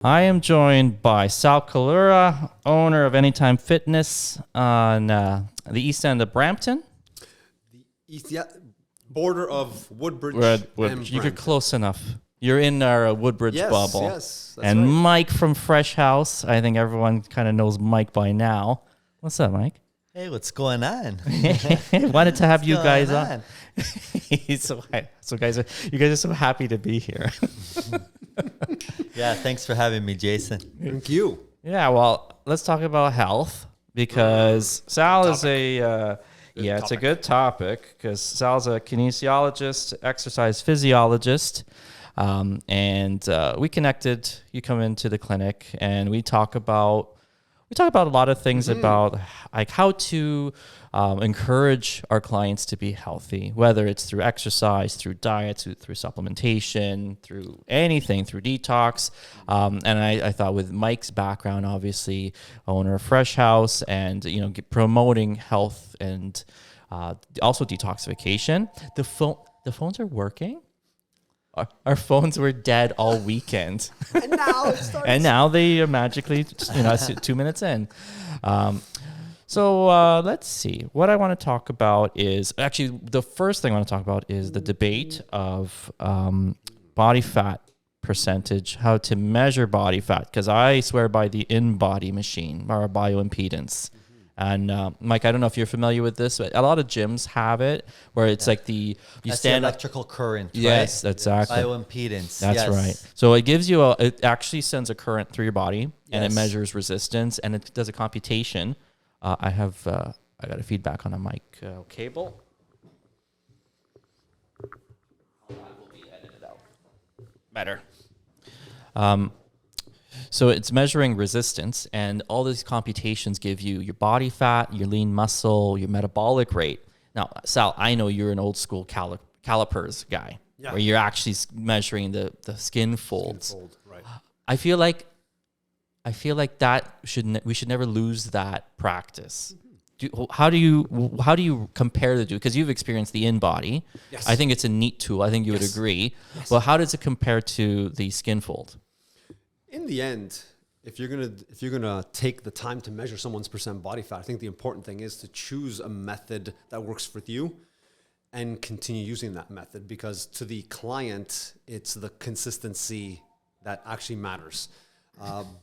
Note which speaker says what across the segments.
Speaker 1: I am joined by Sal Kalura, owner of Anytime Fitness on the east end of Brampton.
Speaker 2: Border of Woodbridge and
Speaker 1: You're
Speaker 2: Brampton.
Speaker 1: close enough. You're in our Woodbridge bubble.
Speaker 2: Yes, that's
Speaker 1: and
Speaker 2: right.
Speaker 1: Mike from Freshouse. I think everyone kind of knows Mike by now. What's up, Mike?
Speaker 3: Hey, what's going on?
Speaker 1: Wanted to have
Speaker 3: What's
Speaker 1: you
Speaker 3: going
Speaker 1: guys
Speaker 3: on?
Speaker 1: You guys are so happy to be here.
Speaker 3: Yeah, thanks for having me, Jason.
Speaker 2: Thank you.
Speaker 1: Yeah, well, let's talk about health because Sal is it's a good topic because Sal's a kinesiologist, exercise physiologist, and we connected. You come into the clinic and we talk about a lot of things about like how to encourage our clients to be healthy, whether it's through exercise, through diet, through supplementation, through anything, through detox. And I thought with Mike's background, obviously owner of Freshouse and, promoting health and also detoxification, the phones are working. Our phones were dead all weekend.
Speaker 2: And now it starts.
Speaker 1: And now they are magically, 2 minutes in. So let's see. What I want to talk about is actually the first thing I want to talk about is the debate of body fat percentage, how to measure body fat, because I swear by the InBody machine, our bioimpedance. And Mike, I don't know if you're familiar with this, but a lot of gyms have it where it's like you
Speaker 3: That's
Speaker 1: stand
Speaker 3: the
Speaker 1: up.
Speaker 3: electrical current,
Speaker 1: Yes,
Speaker 3: right?
Speaker 1: exactly.
Speaker 3: Bioimpedance.
Speaker 1: That's
Speaker 3: yes.
Speaker 1: right. So it gives you it actually sends a current through your body and it
Speaker 3: Yes.
Speaker 1: measures resistance and it does a computation. I got a feedback on a mic cable. That will be edited out. Better. So it's measuring resistance, and all these computations give you your body fat, your lean muscle, your metabolic rate. Now, Sal, I know you're an old school calipers guy,
Speaker 2: Yeah.
Speaker 1: where you're actually measuring the skin folds.
Speaker 2: Right.
Speaker 1: I feel like that we should never lose that practice. How do you compare the two? Because you've experienced the InBody.
Speaker 2: Yes.
Speaker 1: I think it's a neat tool. I think you would agree.
Speaker 2: Yes.
Speaker 1: Well, how does it compare to the skin fold?
Speaker 2: In the end, if you're gonna take the time to measure someone's percent body fat, I think the important thing is to choose a method that works for you and continue using that method, because to the client, it's the consistency that actually matters.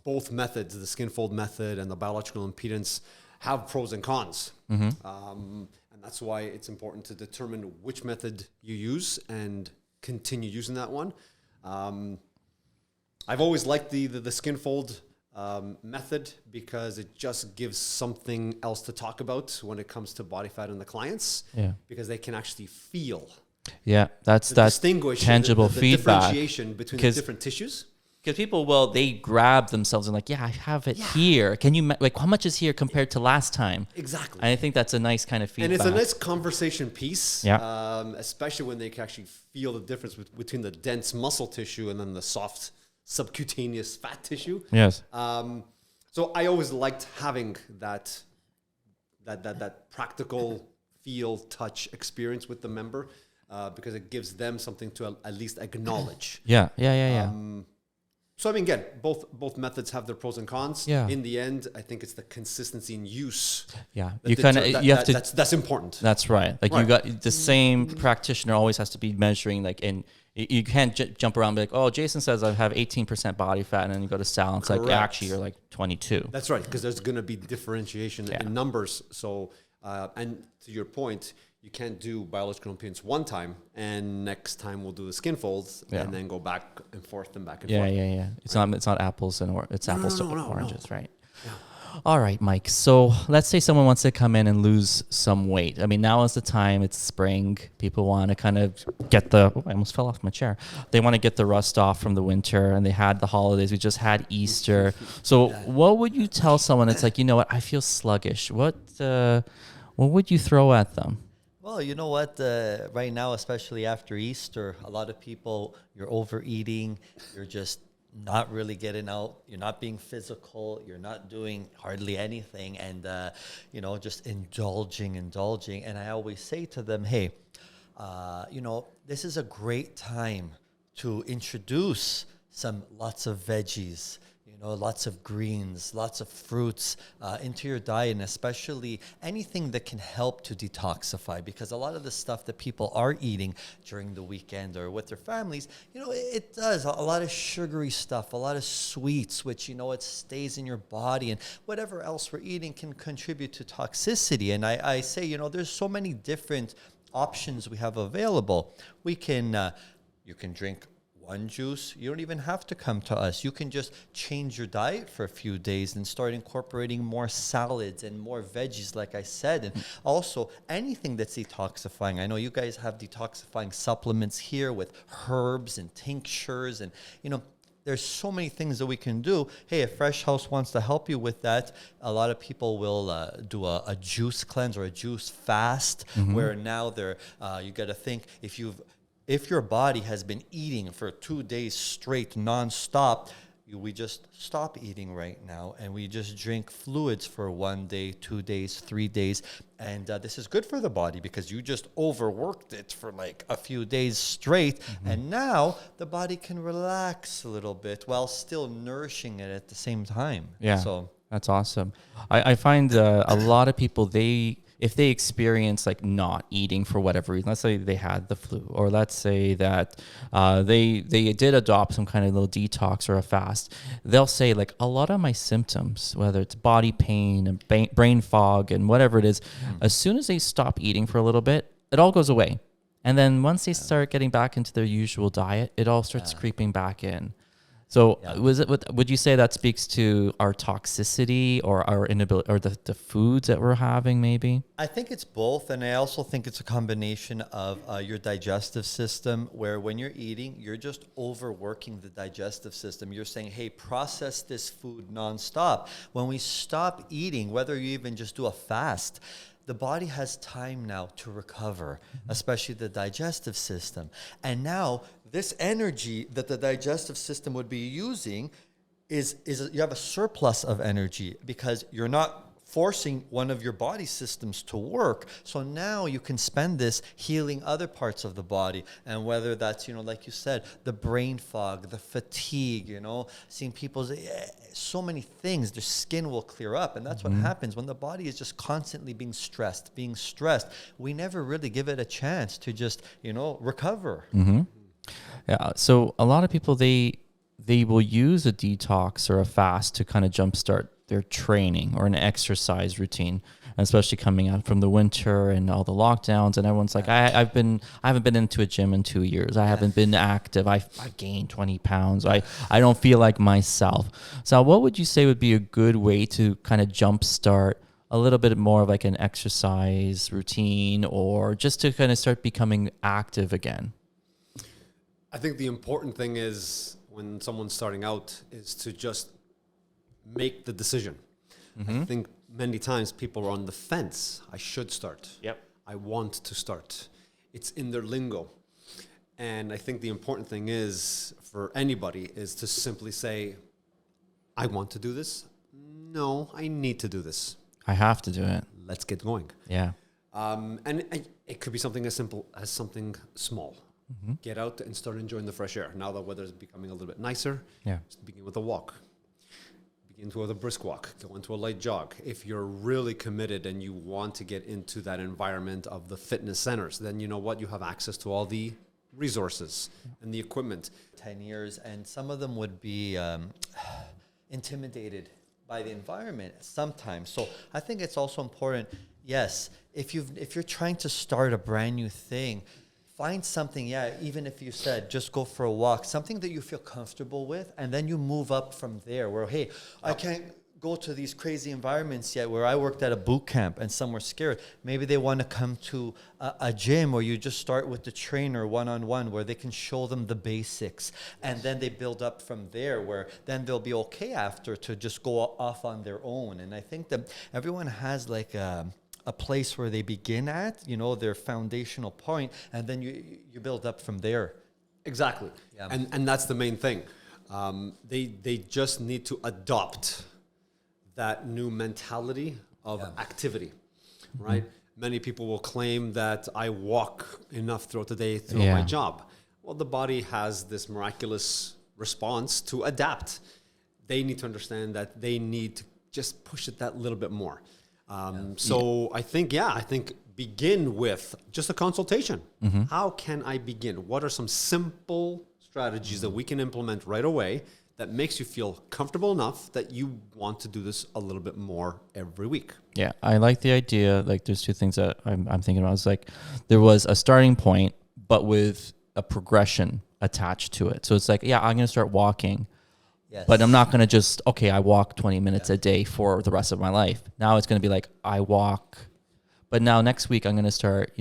Speaker 2: Both methods, the skin fold method and the biological impedance, have pros and cons. And that's why it's important to determine which method you use and continue using that one. I've always liked the skin fold method because it just gives something else to talk about when it comes to body fat in the clients.
Speaker 1: Yeah.
Speaker 2: Because they can actually feel.
Speaker 1: Yeah, that's
Speaker 2: Distinguish
Speaker 1: tangible
Speaker 2: the
Speaker 1: feedback.
Speaker 2: differentiation between the different tissues.
Speaker 1: Because people, they grab themselves and like, yeah, I have it here. Can you how much is here compared to last time?
Speaker 2: Exactly.
Speaker 1: And I think that's a nice kind of feedback.
Speaker 2: And it's a nice conversation piece,
Speaker 1: Yeah.
Speaker 2: Especially when they can actually feel the difference between the dense muscle tissue and then the soft subcutaneous fat tissue.
Speaker 1: Yes.
Speaker 2: So I always liked having that practical feel, touch experience with the member because it gives them something to at least acknowledge.
Speaker 1: Yeah.
Speaker 2: So I mean, again, both methods have their pros and cons.
Speaker 1: Yeah.
Speaker 2: In the end, I think it's the consistency in use.
Speaker 1: Yeah.
Speaker 2: That that's important.
Speaker 1: That's right. Like
Speaker 2: Right.
Speaker 1: you got the same practitioner always has to be measuring and you can't jump around and be like, oh, Jason says I have 18% body fat, and then you go to Sal and it's like,
Speaker 2: Correct.
Speaker 1: actually you're like 22.
Speaker 2: That's right, because there's going to be differentiation
Speaker 1: Yeah.
Speaker 2: in numbers. So, and to your point, you can't do biological impedance one time, and next time we'll do the skin folds,
Speaker 1: Yeah.
Speaker 2: and then go back and forth and back and
Speaker 1: Yeah.
Speaker 2: forth.
Speaker 1: It's not apples and it's apples to
Speaker 2: no,
Speaker 1: oranges, right?
Speaker 2: Yeah.
Speaker 1: All right, Mike. So let's say someone wants to come in and lose some weight. I mean, now is the time. It's spring. People want to kind of get I almost fell off my chair. They want to get the rust off from the winter, and they had the holidays. We just had Easter. So what would you tell someone? It's like, you know what? I feel sluggish. What would you throw at them?
Speaker 3: Well, you know what? Right now, especially after Easter, a lot of people, you're overeating. You're just not really getting out. You're not being physical. You're not doing hardly anything, and just indulging. And I always say to them, hey, this is a great time to introduce lots of veggies, lots of greens, lots of fruits into your diet, and especially anything that can help to detoxify, because a lot of the stuff that people are eating during the weekend or with their families, it does a lot of sugary stuff, a lot of sweets, which, it stays in your body, and whatever else we're eating can contribute to toxicity. And I say, there's so many different options we have available. You can drink one juice. You don't even have to come to us. You can just change your diet for a few days and start incorporating more salads and more veggies, like I said. And also anything that's detoxifying. I know you guys have detoxifying supplements here with herbs and tinctures, and there's so many things that we can do. Hey, if Fresh House wants to help you with that, a lot of people will do a juice cleanse or a juice fast, where now you got to think, if your body has been eating for 2 days straight nonstop, we just stop eating right now, and we just drink fluids for 1 day, 2 days, 3 days. And this is good for the body because you just overworked it for like a few days straight. And now the body can relax a little bit while still nourishing it at the same time.
Speaker 1: Yeah,
Speaker 3: So
Speaker 1: that's awesome. I find a lot of people, if they experience like not eating for whatever reason, let's say they had the flu, or let's say that they did adopt some kind of little detox or a fast, they'll say like a lot of my symptoms, whether it's body pain and brain fog and whatever it is, as soon as they stop eating for a little bit, it all goes away. And then once they start getting back into their usual diet, it all starts creeping back in. So would you say that speaks to our toxicity or our inability, or the foods that we're having maybe?
Speaker 3: I think it's both. And I also think it's a combination of your digestive system, where when you're eating, you're just overworking the digestive system. You're saying, hey, process this food nonstop. When we stop eating, whether you even just do a fast, the body has time now to recover, especially the digestive system. And now this energy that the digestive system would be using is you have a surplus of energy because you're not forcing one of your body systems to work. So now you can spend this healing other parts of the body. And whether that's, like you said, the brain fog, the fatigue, seeing people's so many things, their skin will clear up. And that's what happens when the body is just constantly being stressed. We never really give it a chance to just, recover.
Speaker 1: Yeah. So a lot of people, they will use a detox or a fast to kind of jumpstart their training or an exercise routine, especially coming out from the winter and all the lockdowns. And everyone's like, I haven't been into a gym in 2 years. I haven't been active. I've gained 20 pounds. I don't feel like myself. So what would you say would be a good way to kind of jumpstart a little bit more of like an exercise routine, or just to kind of start becoming active again?
Speaker 2: I think the important thing is when someone's starting out is to just make the decision. I think many times people are on the fence. I should start.
Speaker 1: Yep.
Speaker 2: I want to start. It's in their lingo. And I think the important thing is for anybody is to simply say, I want to do this. No, I need to do this.
Speaker 1: I have to do it.
Speaker 2: Let's get going.
Speaker 1: Yeah.
Speaker 2: And it could be something as simple as something small. Get out and start enjoying the fresh air. Now the weather is becoming a little bit nicer.
Speaker 1: Yeah.
Speaker 2: Just begin with a walk. Begin with a brisk walk. Go into a light jog. If you're really committed and you want to get into that environment of the fitness centers, then you know what? You have access to all the resources and the equipment.
Speaker 3: 10 years, and some of them would be intimidated by the environment sometimes. So I think it's also important, yes, if you're trying to start a brand new thing, find something, even if you said just go for a walk, something that you feel comfortable with, and then you move up from there where, hey, I can't go to these crazy environments yet, where I worked at a boot camp and some were scared. Maybe they want to come to a gym where you just start with the trainer one-on-one, where they can show them the basics, and then they build up from there, where then they'll be okay after to just go off on their own. And I think that everyone has like a place where they begin at, their foundational point, and then you build up from there.
Speaker 2: Exactly. Yeah. And that's the main thing. They just need to adopt that new mentality of activity, right? Many people will claim that I walk enough throughout the day through my job. Well, the body has this miraculous response to adapt. they need to understand that they need to just push it that little bit more. So I think begin with just a consultation. How can I begin? What are some simple strategies that we can implement right away that makes you feel comfortable enough that you want to do this a little bit more every week?
Speaker 1: Yeah, I like the idea. Like, there's two things that I'm thinking about. It's like there was a starting point, but with a progression attached to it. So it's like, yeah, I'm going to start walking, but I'm not going to just, okay, I walk 20 minutes a day for the rest of my life. Now it's going to be like, I walk, but now next week I'm going to start,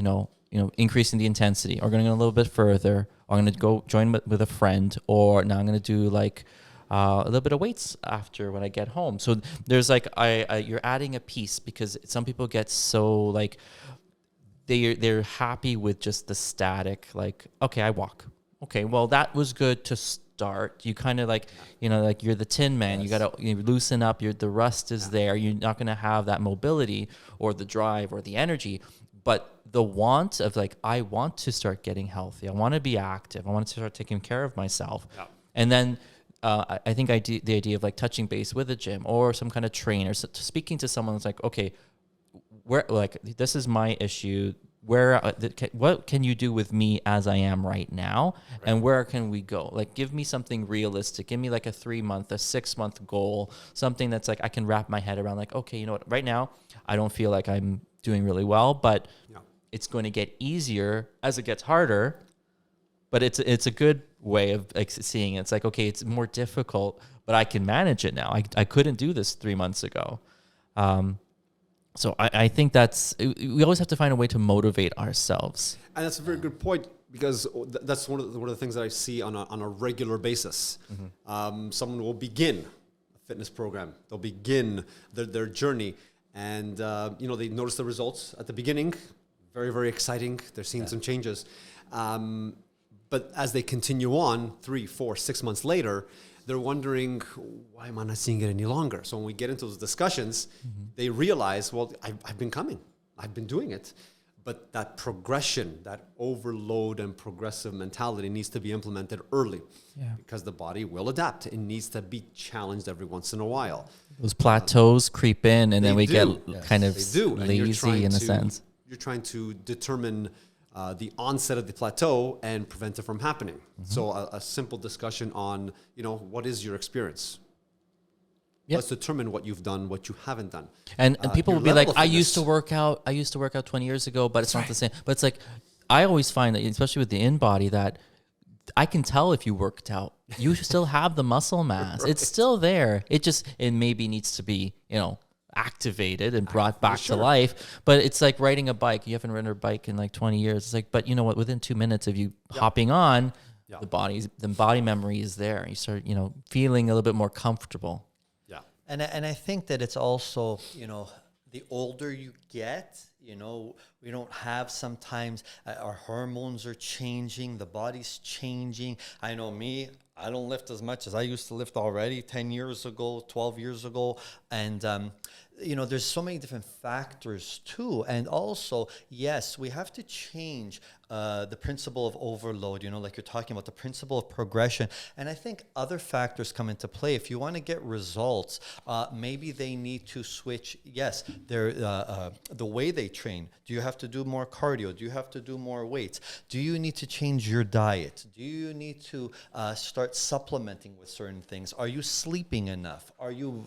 Speaker 1: increasing the intensity, or going to go a little bit further, or I'm going to go join with a friend, or now I'm going to do like a little bit of weights after when I get home. So there's like, you're adding a piece, because some people get so like, they're happy with just the static, like, okay, I walk. Okay, well, that was good to start. You kind of like, like you're the Tin Man. You got to loosen up. The rust is there. You're not going to have that mobility or the drive or the energy. But the want of like, I want to start getting healthy. I want to be active. I want to start taking care of myself. Yeah. And then I think the idea of like touching base with a gym or some kind of trainer, speaking to someone that's like, okay, where, like, this is my issue. What can you do with me as I am right now? Right. And where can we go? Like, give me something realistic. Give me like a 3-month, a 6-month goal, something that's like, I can wrap my head around, like, okay, you know what, right now, I don't feel like I'm doing really well, but it's going to get easier as it gets harder. But it's a good way of like seeing it. It's like, okay, it's more difficult, but I can manage it now. I couldn't do this 3 months ago. So I think we always have to find a way to motivate ourselves.
Speaker 2: And that's a very good point, because that's one of the things that I see on a regular basis. Someone will begin a fitness program. They'll begin their journey, and they notice the results at the beginning. Very, very exciting. They're seeing some changes. But as they continue on, 3, 4, 6 months later, they're wondering, why am I not seeing it any longer? So when we get into those discussions, they realize, well, I've been coming. I've been doing it. But that progression, that overload and progressive mentality needs to be implemented early, because the body will adapt. It needs to be challenged every once in a while.
Speaker 1: Those plateaus creep in, and then we get kind of lazy in a sense.
Speaker 2: You're trying to determine the onset of the plateau and prevent it from happening. So a simple discussion on, what is your experience? Let's determine what you've done, what you haven't done.
Speaker 1: And people will be like, I used to work out 20 years ago, but it's not the same. But it's like, I always find that, especially with the InBody, that I can tell if you worked out. You still have the muscle mass. Right. It's still there. It maybe needs to be, activated and brought back to life. But it's like riding a bike. You haven't ridden a bike in like 20 years. It's like, but you know what? Within 2 minutes of you hopping on, the body memory is there. You start, feeling a little bit more comfortable.
Speaker 2: Yeah.
Speaker 3: And I think that it's also, the older you get, we don't have sometimes, our hormones are changing, the body's changing. I know me, I don't lift as much as I used to lift already 10 years ago, 12 years ago. And, there's so many different factors too. And also, yes, we have to change the principle of overload, like you're talking about, the principle of progression. And I think other factors come into play. If you want to get results, maybe they need to switch, the way they train. Do you have to do more cardio? Do you have to do more weights? Do you need to change your diet? Do you need to start supplementing with certain things? Are you sleeping enough? Are you,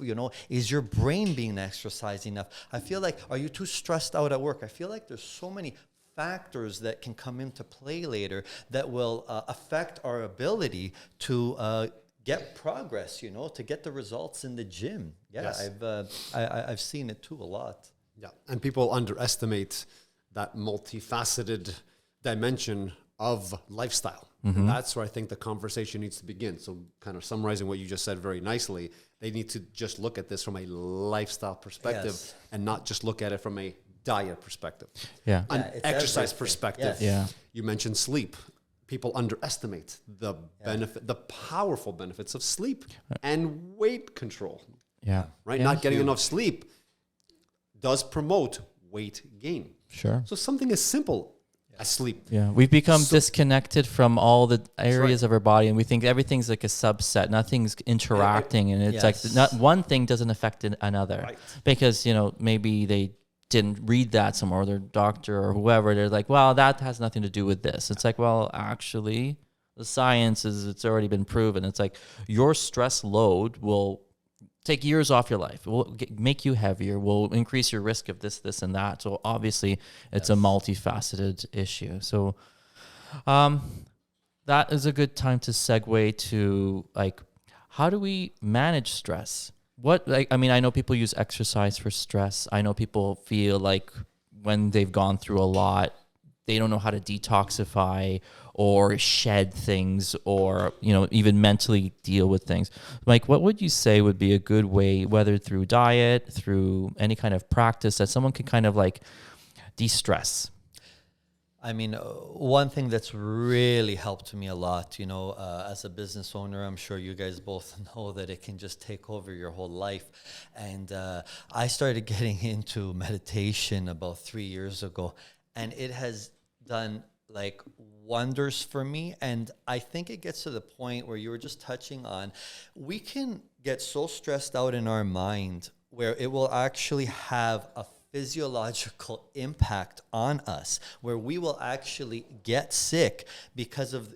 Speaker 3: is your brain being exercised enough? I feel like, are you too stressed out at work? I feel like there's so many factors that can come into play later that will affect our ability to get progress, to get the results in the gym. I've seen it too a lot.
Speaker 2: Yeah, and people underestimate that multifaceted dimension of lifestyle. And that's where I think the conversation needs to begin. So kind of summarizing what you just said very nicely, they need to just look at this from a lifestyle perspective and not just look at it from a diet perspective.
Speaker 1: An
Speaker 2: exercise perspective.
Speaker 1: Yes.
Speaker 2: You mentioned sleep. People underestimate the benefit, the powerful benefits of sleep and weight control. Right? Not getting enough sleep does promote weight gain.
Speaker 1: Sure.
Speaker 2: So something as simple Sleep.
Speaker 1: Yeah, we've become disconnected from all the areas of our body, and we think everything's like a subset. Nothing's interacting, and it's like not one thing doesn't affect another, because maybe they didn't read that somewhere, or their doctor or whoever. They're like, well, that has nothing to do with this. It's like, well, actually, the science is it's already been proven. It's like your stress load will take years off your life. It will make you heavier, will increase your risk of this, and that. So obviously it's a multifaceted issue. So that is a good time to segue to like, how do we manage stress? I know people use exercise for stress. I know people feel like when they've gone through a lot, they don't know how to detoxify or shed things, or even mentally deal with things. Mike, what would you say would be a good way, whether through diet, through any kind of practice, that someone can kind of like de-stress?
Speaker 3: I mean, one thing that's really helped me a lot, as a business owner, I'm sure you guys both know that it can just take over your whole life. And I started getting into meditation about 3 years ago, and it has done like wonders for me. And I think it gets to the point where you were just touching on, we can get so stressed out in our mind where it will actually have a physiological impact on us, where we will actually get sick because of,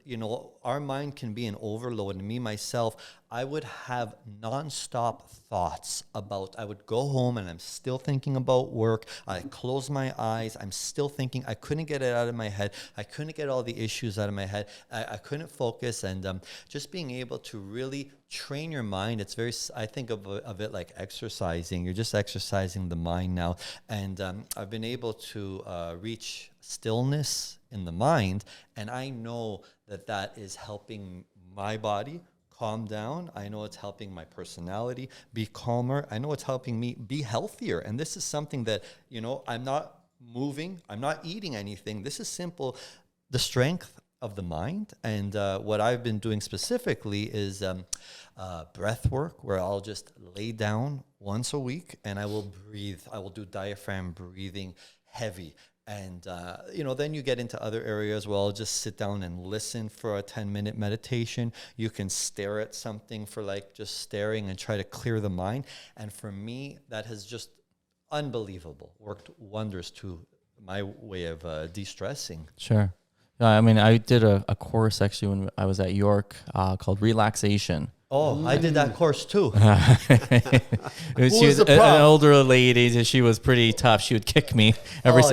Speaker 3: our mind can be an overload. And me, myself, I would have nonstop thoughts about, I would go home and I'm still thinking about work. I close my eyes. I'm still thinking. I couldn't get it out of my head. I couldn't get all the issues out of my head. I couldn't focus. And just being able to really train your mind. It's very, I think of it like exercising. You're just exercising the mind now. And I've been able to reach stillness in the mind. And I know that is helping my body calm down. I know it's helping my personality be calmer. I know it's helping me be healthier. And this is something that, I'm not moving. I'm not eating anything. This is simple. The strength of the mind. And what I've been doing specifically is breath work, where I'll just lay down once a week and I will breathe. I will do diaphragm breathing, heavy. And, then you get into other areas where I'll just sit down and listen for a 10-minute meditation. You can stare at something for like just staring and try to clear the mind. And for me, that has just unbelievable, worked wonders to my way of de-stressing.
Speaker 1: Sure. I mean, I did a course actually when I was at York called Relaxation.
Speaker 3: Oh, I did that course too.
Speaker 1: She was an older lady. She was pretty tough. She would kick me every.
Speaker 3: I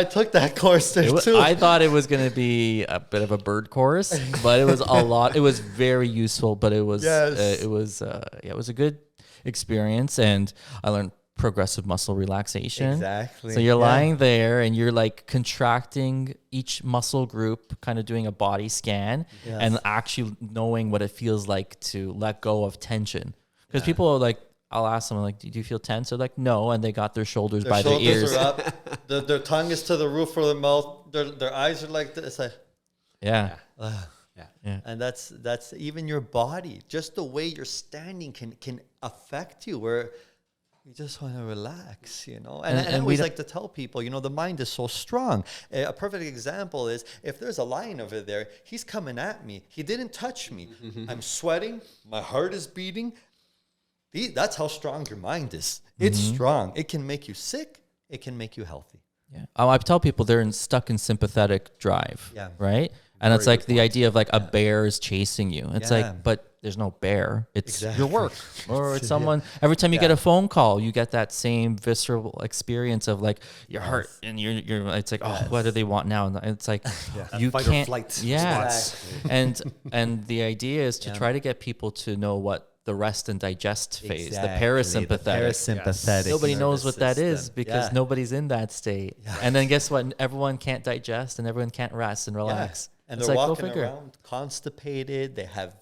Speaker 3: took that course there too.
Speaker 1: I thought it was going to be a bit of a bird course, but it was a lot. It was very useful, but it was it was a good experience, and I learned progressive muscle relaxation.
Speaker 3: Exactly.
Speaker 1: So you're lying there and you're like contracting each muscle group, kind of doing a body scan and actually knowing what it feels like to let go of tension. Because people are like, I'll ask them like, do you feel tense? They're like, no. And they got their shoulders by their ears.
Speaker 3: Are up. Their tongue is to the roof of their mouth. Their eyes are like this.
Speaker 1: Yeah.
Speaker 3: And that's even your body. Just the way you're standing can affect you, where you just want to relax, And I always like to tell people, the mind is so strong. A perfect example is if there's a lion over there, he's coming at me. He didn't touch me. I'm sweating. My heart is beating. That's how strong your mind is. It's strong. It can make you sick. It can make you healthy.
Speaker 1: Yeah. I tell people they're stuck in sympathetic drive.
Speaker 3: Yeah.
Speaker 1: Right. And it's like the idea of like a bear is chasing you. It's like, but there's no bear. It's your work, or it's someone. Every time you get a phone call, you get that same visceral experience of like your heart, and you're. It's like, oh, what do they want now? And it's like you
Speaker 2: fight
Speaker 1: can't.
Speaker 2: Or flight
Speaker 1: and the idea is to try to get people to know what the rest and digest phase, the parasympathetic. Nobody knows what that is because nobody's in that state. And then guess what? Everyone can't digest and everyone can't rest and relax.
Speaker 3: And they're walking around constipated. They have,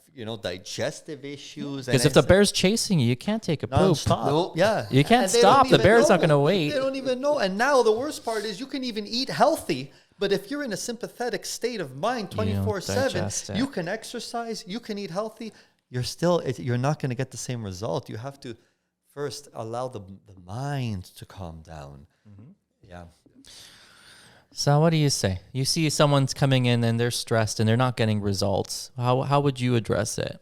Speaker 3: digestive issues.
Speaker 1: Because if the bear's chasing you, you can't take a poop.
Speaker 3: Non-stop. Nope. Yeah.
Speaker 1: You can't stop. The bear's not going to wait.
Speaker 3: They don't even know. And now the worst part is you can even eat healthy. But if you're in a sympathetic state of mind 24/7, you can exercise, you can eat healthy. You're not going to get the same result. You have to first allow the mind to calm down. Yeah.
Speaker 1: So what do you say? You see someone's coming in and they're stressed and they're not getting results. How would you address it?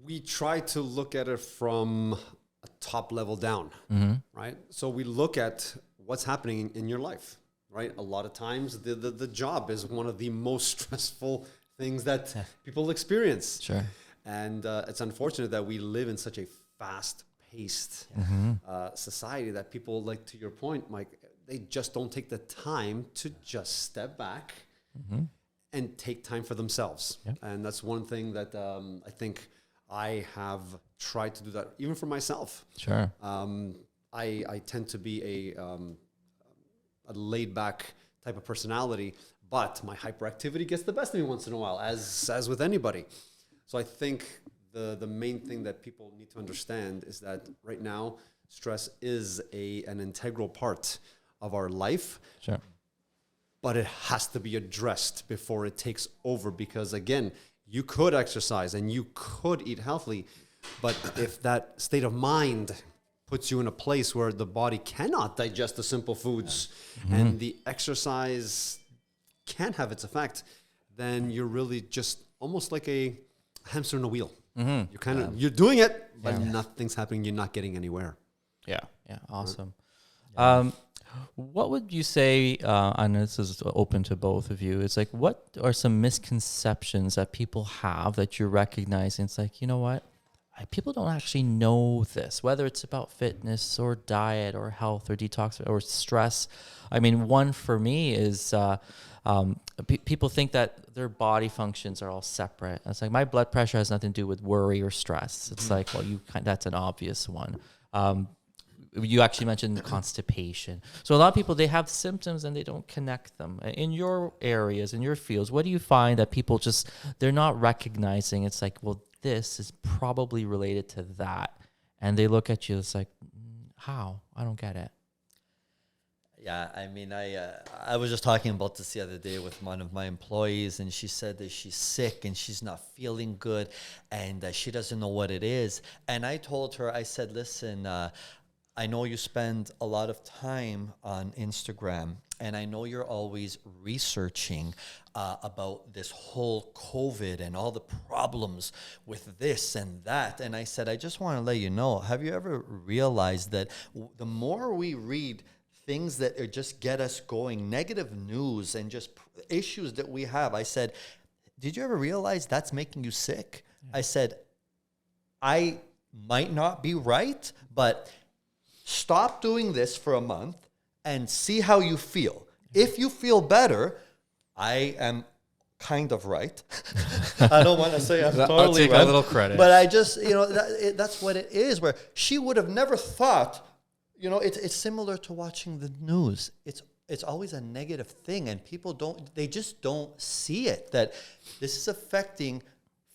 Speaker 2: We try to look at it from a top level down, right? So we look at what's happening in your life, right? A lot of times the job is one of the most stressful things that people experience.
Speaker 1: Sure.
Speaker 2: And it's unfortunate that we live in such a fast-paced society that people, like to your point, Mike, they just don't take the time to just step back and take time for themselves. Yep. And that's one thing that I think I have tried to do that even for myself.
Speaker 1: Sure.
Speaker 2: I tend to be a laid-back type of personality, but my hyperactivity gets the best of me once in a while, as with anybody. So I think the main thing that people need to understand is that right now, stress is an integral part of our life.
Speaker 1: Sure.
Speaker 2: But it has to be addressed before it takes over, because again, you could exercise and you could eat healthily, but if that state of mind puts you in a place where the body cannot digest the simple foods and the exercise can't have its effect, then you're really just almost like a hamster in a wheel. You're kind of you're doing it, but nothing's happening. You're not getting anywhere.
Speaker 1: Yeah. Awesome. What would you say, and this is open to both of you, it's like, what are some misconceptions that people have that you're recognizing? It's like, you know what? People don't actually know this, whether it's about fitness or diet or health or detox or stress. I mean, one for me is people think that their body functions are all separate. It's like, my blood pressure has nothing to do with worry or stress. It's like, well, that's an obvious one. You actually mentioned constipation. So a lot of people, they have symptoms and they don't connect them. In your areas, in your fields, what do you find that people they're not recognizing? It's like, well, this is probably related to that. And they look at you, it's like, how? I don't get it.
Speaker 3: Yeah, I mean, I was just talking about this the other day with one of my employees, and she said that she's sick and she's not feeling good and she doesn't know what it is. And I told her, I said, listen, I know you spend a lot of time on Instagram, and I know you're always researching about this whole COVID and all the problems with this and that. And I said, I just want to let you know, have you ever realized that the more we read things that are just get us going, negative news and just issues that we have, I said, did you ever realize that's making you sick? I said, I might not be right, but stop doing this for a month and see how you feel. If you feel better, I am kind of right. I don't want to say I'm totally
Speaker 1: I'll take
Speaker 3: right,
Speaker 1: a little credit.
Speaker 3: but I just, that's what it is, where she would have never thought, it's similar to watching the news. It's always a negative thing, and people they just don't see it, that this is affecting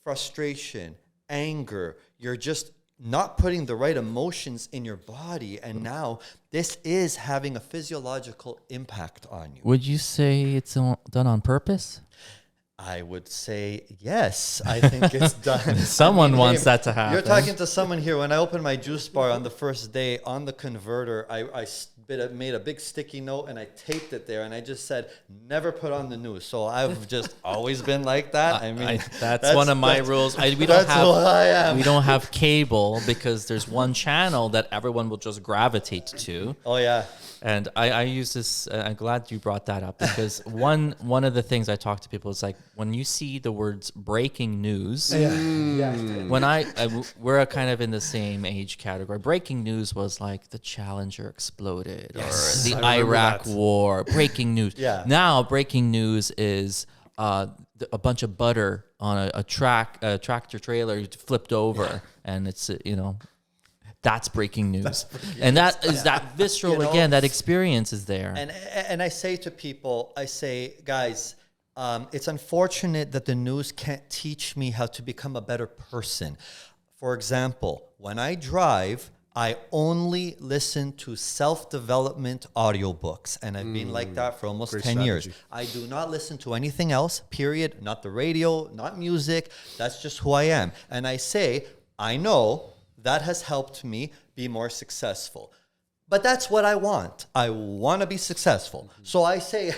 Speaker 3: frustration, anger. You're just not putting the right emotions in your body, and now this is having a physiological impact on you.
Speaker 1: Would you say it's done on purpose?
Speaker 3: I would say yes. I think it's done.
Speaker 1: Someone wants that to happen.
Speaker 3: You're talking to someone here. When I opened my juice bar on the first day on the converter, I made a big sticky note and I taped it there, and I just said, never put on the news. So I've just always been like that. I mean,
Speaker 1: that's one of my rules. We don't have cable because there's one channel that everyone will just gravitate to.
Speaker 3: Oh yeah.
Speaker 1: And I use this. I'm glad you brought that up, because one of the things I talk to people is like, when you see the words breaking news. When we're kind of in the same age category. Breaking news was like the Challenger exploded, or the Iraq war. Breaking news.
Speaker 3: Yeah.
Speaker 1: Now breaking news is a bunch of butter on a tractor trailer flipped over, and it's That's breaking news. And that is that visceral, again, that experience is there.
Speaker 3: And I say to people, guys, it's unfortunate that the news can't teach me how to become a better person. For example, when I drive, I only listen to self-development audiobooks. And I've been like that for almost 10 years. I do not listen to anything else, period. Not the radio, not music. That's just who I am. And I say, I know that has helped me be more successful. But that's what I want. I want to be successful. So I say,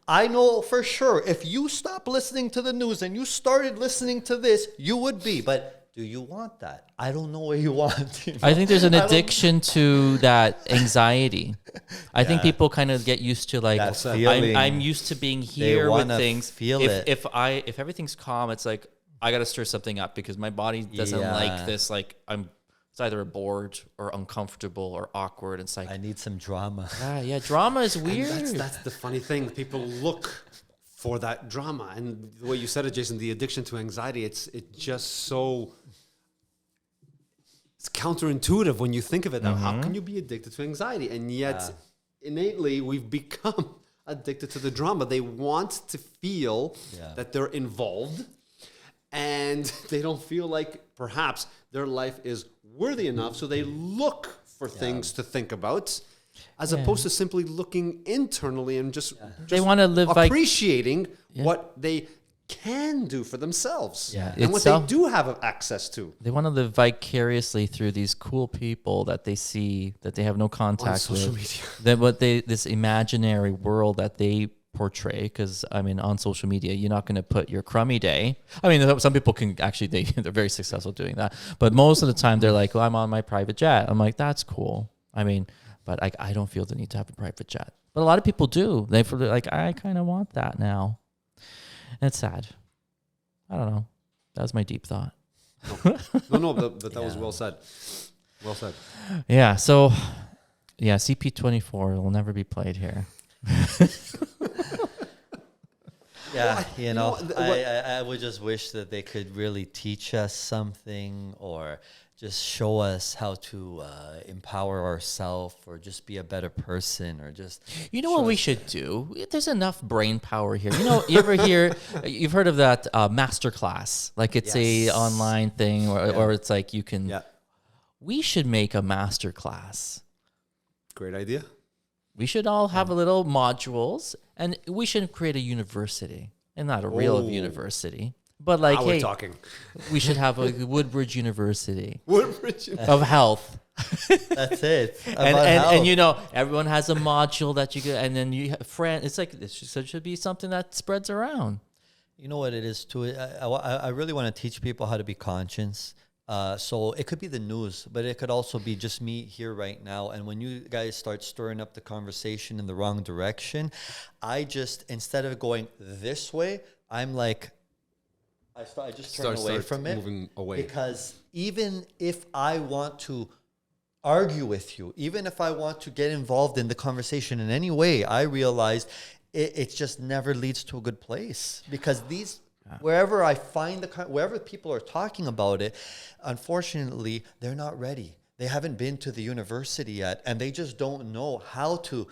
Speaker 3: I know for sure if you stop listening to the news and you started listening to this, you would be. But do you want that? I don't know what you want. You know?
Speaker 1: I think there's an addiction to that anxiety. I think people kind of get used to like,
Speaker 3: That feeling.
Speaker 1: I'm used to being here with things.
Speaker 3: Feel
Speaker 1: if,
Speaker 3: it.
Speaker 1: if everything's calm, it's like, I got to stir something up because my body doesn't like this. Like it's either bored or uncomfortable or awkward. It's like,
Speaker 3: I need some drama.
Speaker 1: yeah, drama is weird.
Speaker 2: And that's the funny thing. People look for that drama. And the way you said it, Jason, the addiction to anxiety, it's just so... It's counterintuitive when you think of it. Now, how can you be addicted to anxiety? And yet, innately, we've become addicted to the drama. They want to feel that they're involved, and they don't feel like perhaps their life is worthy enough, so they look for things to think about, as opposed to simply looking internally and just
Speaker 1: they want to live
Speaker 2: appreciating what they can do for themselves and what they do have access to.
Speaker 1: They want to live vicariously through these cool people that they see, that they have no contact
Speaker 2: On social
Speaker 1: with.
Speaker 2: media.
Speaker 1: This imaginary world that they portray, because I mean, on social media, you're not going to put your crummy day. I mean, some people can actually, they're very successful doing that. But most of the time they're like, well, I'm on my private jet. I'm like, that's cool. I mean, but I don't feel the need to have a private jet. But a lot of people do. They're like, I kind of want that now. And it's sad. I don't know. That was my deep thought.
Speaker 2: No, but that was well said. Well said.
Speaker 1: Yeah. So, yeah, CP24 will never be played here.
Speaker 3: Yeah, I would just wish that they could really teach us something, or just show us how to empower ourselves, or just be a better person, or just...
Speaker 1: You know what we should do? There's enough brain power here. You know, you ever you've heard of that masterclass? Like it's a online thing, or it's like you can...
Speaker 2: Yeah.
Speaker 1: We should make a masterclass.
Speaker 2: Great idea.
Speaker 1: We should all have a little modules, and we should create a university, and not a real university, but like,
Speaker 2: now
Speaker 1: hey,
Speaker 2: we're talking.
Speaker 1: We should have a Woodbridge University
Speaker 2: Woodbridge
Speaker 1: of health.
Speaker 3: That's it.
Speaker 1: And you know, everyone has a module that you get, and then you have friends. It's like this should be something that spreads around.
Speaker 3: You know what it is too? I really want to teach people how to be conscious. So it could be the news, but it could also be just me here right now. And when you guys start stirring up the conversation in the wrong direction, I just, instead of going this way, I'm like, I just turn away from it.
Speaker 2: Moving away.
Speaker 3: Because even if I want to argue with you, even if I want to get involved in the conversation in any way, I realize it just never leads to a good place. Because wherever I find wherever people are talking about it, unfortunately, they're not ready. They haven't been to the university yet, and they just don't know how to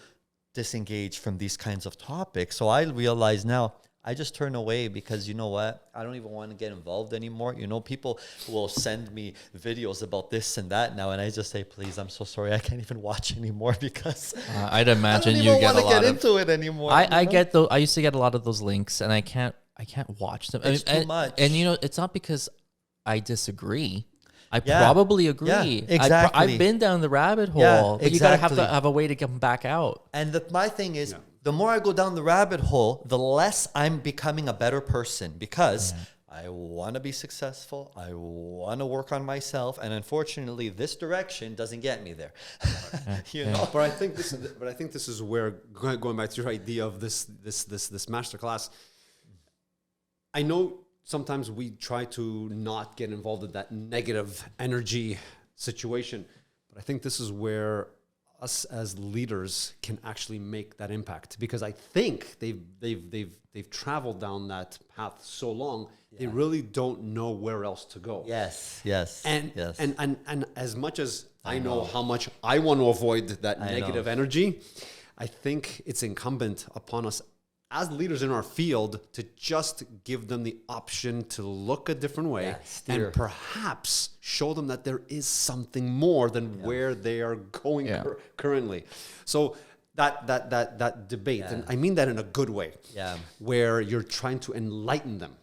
Speaker 3: disengage from these kinds of topics. So I realize now, I just turn away, because you know what? I don't even want to get involved anymore. You know, people will send me videos about this and that now, and I just say, please, I'm so sorry, I can't even watch anymore, because
Speaker 1: I'd imagine
Speaker 3: I don't
Speaker 1: you
Speaker 3: even
Speaker 1: get
Speaker 3: want
Speaker 1: a
Speaker 3: to
Speaker 1: lot
Speaker 3: get
Speaker 1: of
Speaker 3: into it anymore.
Speaker 1: I used to get a lot of those links, and I can't watch them.
Speaker 3: It's too much.
Speaker 1: And you know, it's not because I disagree. I probably agree.
Speaker 3: Yeah, exactly.
Speaker 1: I've been down the rabbit hole.
Speaker 3: Yeah,
Speaker 1: But you gotta have a way to come back out.
Speaker 3: And my thing is, the more I go down the rabbit hole, the less I'm becoming a better person, because I want to be successful. I want to work on myself, and unfortunately, this direction doesn't get me there. You know.
Speaker 2: But I think this is where, going back to your idea of this masterclass. I know sometimes we try to not get involved in that negative energy situation, but I think this is where us as leaders can actually make that impact, because I think they've traveled down that path so long, they really don't know where else to go.
Speaker 3: Yes.
Speaker 2: And as much as I know how much I want to avoid that negative energy, I think it's incumbent upon us as leaders in our field to just give them the option to look a different way, and perhaps show them that there is something more than where they are going currently. So that debate, and I mean that in a good way, where you're trying to enlighten them.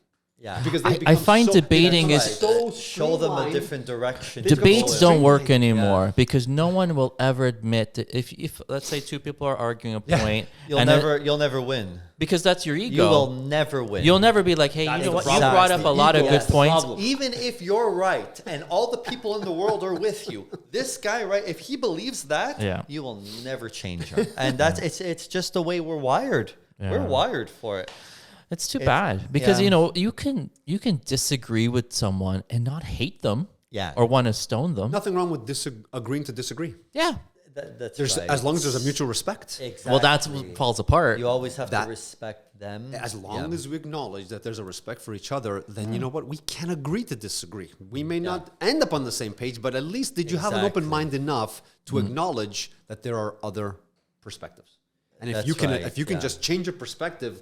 Speaker 3: Yeah.
Speaker 2: Because they
Speaker 1: I
Speaker 2: become
Speaker 1: find debating
Speaker 2: become
Speaker 1: is-
Speaker 2: so
Speaker 3: Show them a
Speaker 2: streamlined.
Speaker 3: different direction.
Speaker 2: They
Speaker 3: to
Speaker 2: become
Speaker 1: Debates
Speaker 2: so
Speaker 1: don't work
Speaker 2: streamlined.
Speaker 1: anymore because no one will ever admit that if let's say two people are arguing a point,
Speaker 3: You'll
Speaker 1: and
Speaker 3: you'll never win.
Speaker 1: because that's your ego.
Speaker 3: You will never win.
Speaker 1: You'll never be like, hey,
Speaker 2: That
Speaker 1: you
Speaker 2: is
Speaker 1: know
Speaker 2: the
Speaker 1: what? You
Speaker 2: problem.
Speaker 1: brought up a lot of
Speaker 3: Ego.
Speaker 1: good
Speaker 3: That's the
Speaker 1: points.
Speaker 2: problem.
Speaker 3: Even if you're right and all the people in the world are with you, this guy, right? If he believes that,
Speaker 1: Yeah.
Speaker 3: you will never change him. And that's it's just the way we're wired.
Speaker 1: Yeah.
Speaker 3: We're wired for it.
Speaker 1: It's too bad because
Speaker 3: yeah.
Speaker 1: you can disagree with someone and not hate them,
Speaker 3: Yeah.
Speaker 1: or want to stone them.
Speaker 2: Nothing wrong with agreeing to disagree.
Speaker 1: Yeah.
Speaker 3: That's
Speaker 2: There's
Speaker 3: right.
Speaker 2: as long as there's a mutual respect.
Speaker 3: Exactly.
Speaker 1: Well, that's what falls apart.
Speaker 3: You always have
Speaker 2: That-
Speaker 3: to respect them.
Speaker 2: As long as we acknowledge that there's a respect for each other, then you know what? We can agree to disagree. We may not end up on the same page, but at least did you have an
Speaker 3: Exactly.
Speaker 2: open mind enough to acknowledge that there are other perspectives? And if
Speaker 3: That's
Speaker 2: you can,
Speaker 3: right,
Speaker 2: if you can
Speaker 3: yeah.
Speaker 2: just change your perspective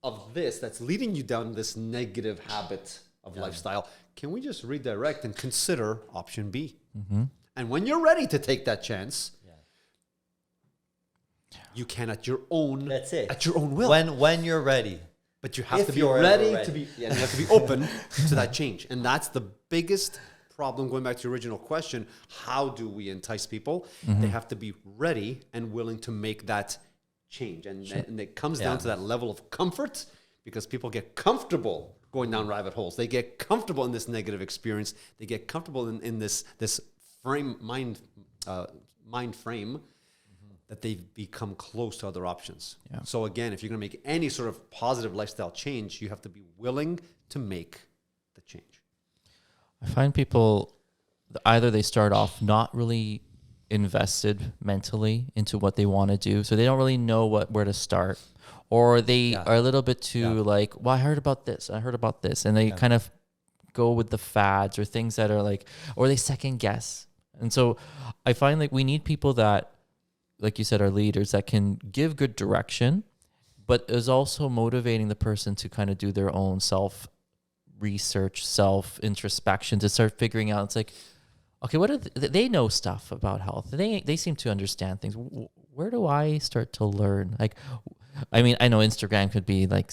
Speaker 2: of this, that's leading you down this negative habit of lifestyle, can we just redirect and consider option B? And when you're ready to take that chance, you can at your own.
Speaker 3: That's it.
Speaker 2: At your own will.
Speaker 3: When you're ready.
Speaker 2: But you have
Speaker 3: If
Speaker 2: to be
Speaker 3: you're ever
Speaker 2: ready,
Speaker 3: ready.
Speaker 2: to be. Yeah, you have to be open to that change, and that's the biggest problem. Going back to your original question, how do we entice people? They have to be ready and willing to make that change, and it comes down to that level of comfort, because people get comfortable going down rabbit holes. They get comfortable in this negative experience. They get comfortable in this mind frame. That they've become close to other options.
Speaker 1: Yeah.
Speaker 2: So again, if you're going to make any sort of positive lifestyle change, you have to be willing to make the change.
Speaker 1: I find people either they start off not really invested mentally into what they want to do, so they don't really know where to start, or they are a little bit too like, well, I heard about this, and they kind of go with the fads or things that are like, or they second guess. And so I find like we need people that, like you said, are leaders that can give good direction, but is also motivating the person to kind of do their own self research, self introspection, to start figuring out. It's like, okay, what are they know stuff about health? They seem to understand things. Where do I start to learn? Like, I mean, I know Instagram could be like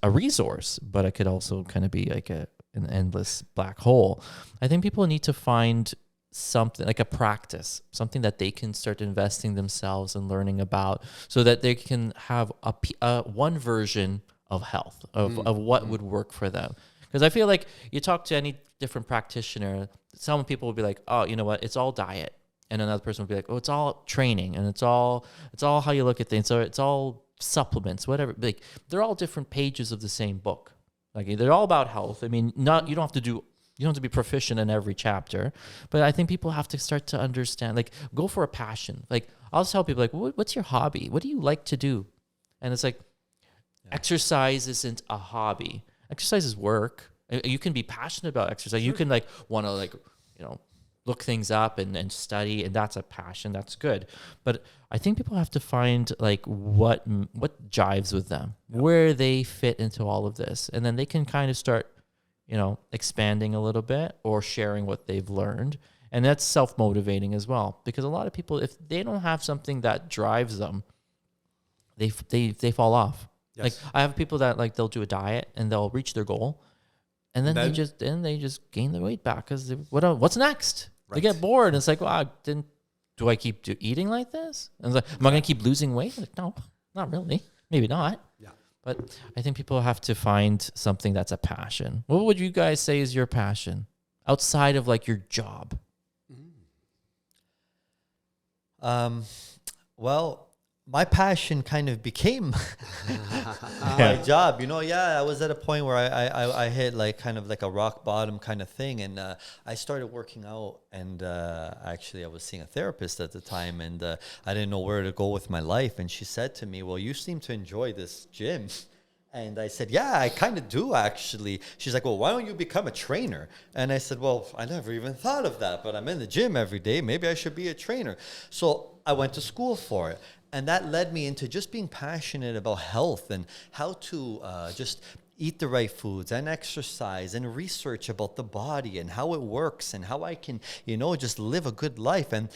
Speaker 1: a resource, but it could also kind of be like an endless black hole. I think people need to find something like a practice, something that they can start investing themselves and learning about, so that they can have a one version of health, of what would work for them. Because I feel like you talk to any different practitioner, some people will be like, oh, you know what, it's all diet. And another person will be like, oh, it's all training, and it's all how you look at things. So it's all supplements, whatever. Like, they're all different pages of the same book. Like, they're all about health. I mean, you don't have to be proficient in every chapter, but I think people have to start to understand, like, go for a passion. Like, I'll tell people, like, what's your hobby? What do you like to do? And it's like, exercise isn't a hobby. Exercise is work. You can be passionate about exercise. Sure. You can like want to like, look things up and study, and that's a passion. That's good. But I think people have to find like what jives with them, where they fit into all of this. And then they can kind of start expanding a little bit or sharing what they've learned. And that's self-motivating as well, because a lot of people, if they don't have something that drives them, they fall off. Yes. Like, I have people that like, they'll do a diet and they'll reach their goal, and then they just gain their weight back because what's next? Right. They get bored, and it's like, well, do I keep eating like this? And it's like, am I going to keep losing weight? Like, no, not really. Maybe not. Yeah. But I think people have to find something that's a passion. What would you guys say is your passion outside of like your job?
Speaker 3: Well, my passion kind of became my job. I was at a point where I hit like kind of like a rock bottom kind of thing, and I started working out. And actually, I was seeing a therapist at the time, and I didn't know where to go with my life. And she said to me, "Well, you seem to enjoy this gym." And I said, yeah, I kind of do, actually. She's like, well, why don't you become a trainer? And I said, well, I never even thought of that, but I'm in the gym every day. Maybe I should be a trainer. So I went to school for it. And that led me into just being passionate about health and how to just eat the right foods and exercise and research about the body and how it works and how I can, just live a good life. And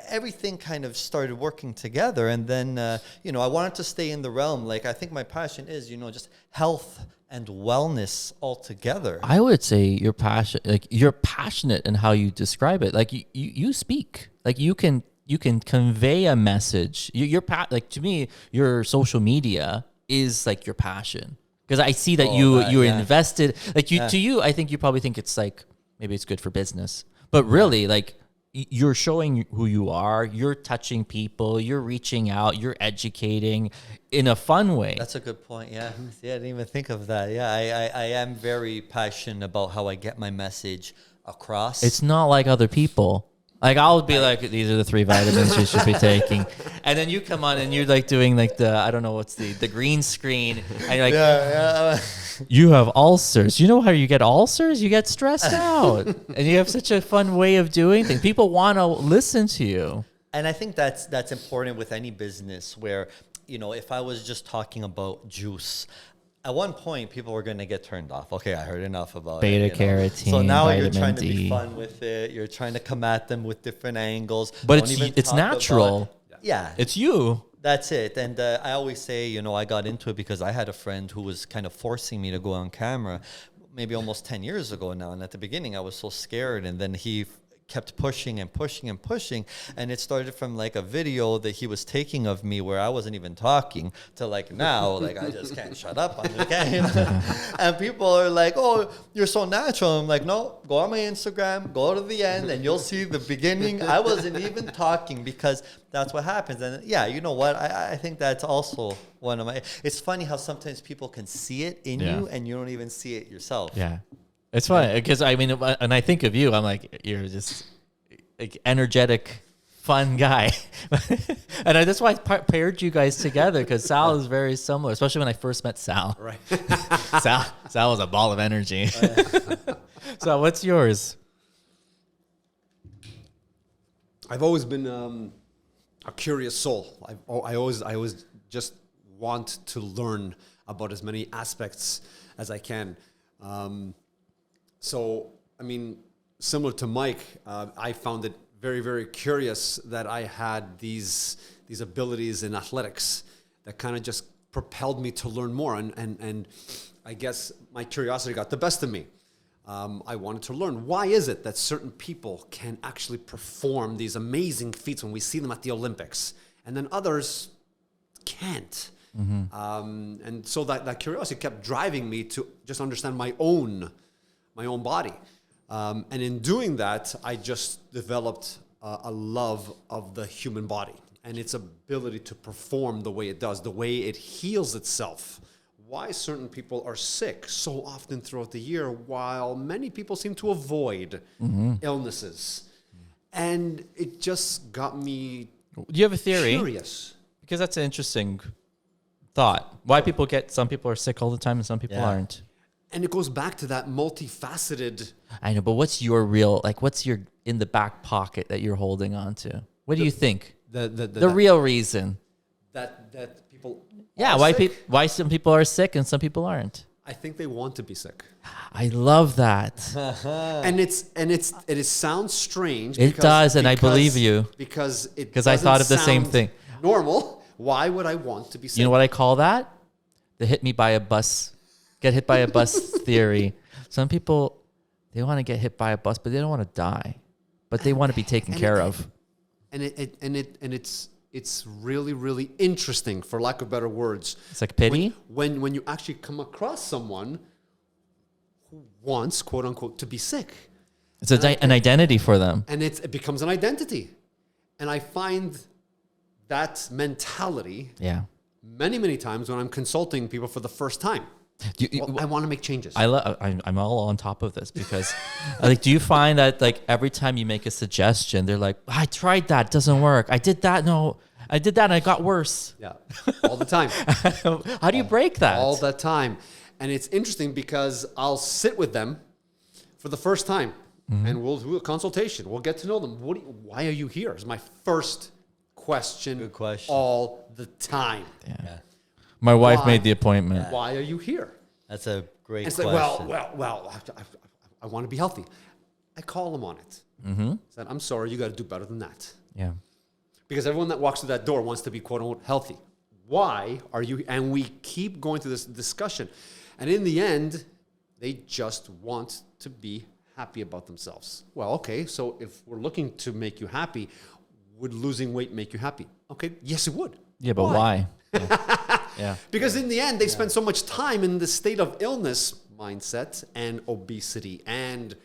Speaker 3: everything kind of started working together. And then, I wanted to stay in the realm. Like, I think my passion is, just health, and wellness altogether.
Speaker 1: I would say you're passionate in how you describe it. Like you speak, like you can convey a message. Like to me, your social media is like your passion, because I see that you're invested. Like to you, I think you probably think it's like maybe it's good for business, but really like you're showing who you are. You're touching people. You're reaching out. You're educating in a fun way.
Speaker 3: That's a good point. Yeah. Yeah, I didn't even think of that. Yeah, I am very passionate about how I get my message across.
Speaker 1: It's not like other people. Like I'll be like, these are the 3 vitamins you should be taking, and then you come on and you're like doing like I don't know what's the green screen, and you're like, you have ulcers. You know how you get ulcers? You get stressed out, and you have such a fun way of doing things. People want to listen to you,
Speaker 3: and I think that's important with any business where, you know, if I was just talking about juice, at one point people were going to get turned off. Okay, I heard enough about
Speaker 1: beta carotene.
Speaker 3: So now you're
Speaker 1: vitamin
Speaker 3: trying
Speaker 1: D.
Speaker 3: to be fun with it. You're trying to come at them with different angles.
Speaker 1: But it's natural.
Speaker 3: Yeah,
Speaker 1: it's you.
Speaker 3: That's it. And I always say, you know, I got into it because I had a friend who was kind of forcing me to go on camera maybe almost 10 years ago now. And at the beginning, I was so scared. And then he kept pushing and pushing and pushing. And it started from like a video that he was taking of me where I wasn't even talking to like now, like I just can't shut up on the game. And people are like, oh, you're so natural. I'm like, no, go on my Instagram, go to the end and you'll see the beginning. I wasn't even talking because that's what happens. And yeah, you know what? I think that's also one of my, it's funny how sometimes people can see it in you and you don't even see it yourself.
Speaker 1: Yeah. It's funny because I mean, and I think of you, I'm like, you're just like energetic, fun guy. And that's why I paired you guys together, because Sal is very similar, especially when I first met Sal.
Speaker 2: Right.
Speaker 1: Sal was a ball of energy. So what's yours?
Speaker 2: I've always been a curious soul. I always just want to learn about as many aspects as I can. So, I mean, similar to Mike, I found it very, very curious that I had these abilities in athletics that kind of just propelled me to learn more. And I guess my curiosity got the best of me. I wanted to learn, why is it that certain people can actually perform these amazing feats when we see them at the Olympics, and then others can't? Mm-hmm. And so that curiosity kept driving me to just understand my own body. And in doing that, I just developed a love of the human body and its ability to perform the way it does, the way it heals itself. Why certain people are sick so often throughout the year, while many people seem to avoid illnesses. And it just got me
Speaker 1: Do you have a theory?
Speaker 2: Curious.
Speaker 1: Because that's an interesting thought. Why some people are sick all the time and some people aren't.
Speaker 2: And it goes back to that multifaceted.
Speaker 1: I know, but what's your in the back pocket that you're holding on to? What do you think? The real reason.
Speaker 2: That people.
Speaker 1: Yeah, why some people are sick and some people aren't?
Speaker 2: I think they want to be sick.
Speaker 1: I love that.
Speaker 2: and it sounds strange.
Speaker 1: It does, and I believe you.
Speaker 2: Because
Speaker 1: I thought of the same thing.
Speaker 2: Normal. Why would I want to be sick?
Speaker 1: You know what I call that? The get hit by a bus theory. Some people, they want to get hit by a bus, but they don't want to die. But they want to be taken care of. And
Speaker 2: it's really, really interesting, for lack of better words.
Speaker 1: It's like pity.
Speaker 2: When you actually come across someone who wants, quote unquote, to be sick.
Speaker 1: It's an identity for them.
Speaker 2: And it becomes an identity. And I find that mentality many, many times when I'm consulting people for the first time. I want to make changes.
Speaker 1: I'm all on top of this because, do you find that every time you make a suggestion, they're like, I tried that, doesn't work. I did that, and it got worse.
Speaker 2: Yeah, all the time.
Speaker 1: How do you break that?
Speaker 2: All the time. And it's interesting because I'll sit with them for the first time and we'll do a consultation. We'll get to know them. Why are you here? Is my first question.
Speaker 3: Good question.
Speaker 2: All the time.
Speaker 1: Yeah. My wife made the appointment.
Speaker 2: Why are you here?
Speaker 3: That's a great
Speaker 2: and it's
Speaker 3: question.
Speaker 2: Like, well, I want to be healthy. I call them on it. Mm-hmm. Said, I'm sorry, you got to do better than that.
Speaker 1: Yeah.
Speaker 2: Because everyone that walks through that door wants to be, quote unquote, healthy. Why are you? And we keep going through this discussion. And in the end, they just want to be happy about themselves. Well, okay, so if we're looking to make you happy, would losing weight make you happy? Okay, yes, it would.
Speaker 1: Yeah, but why? Yeah.
Speaker 2: Because in the end, they spend so much time in the state of illness mindset and obesity and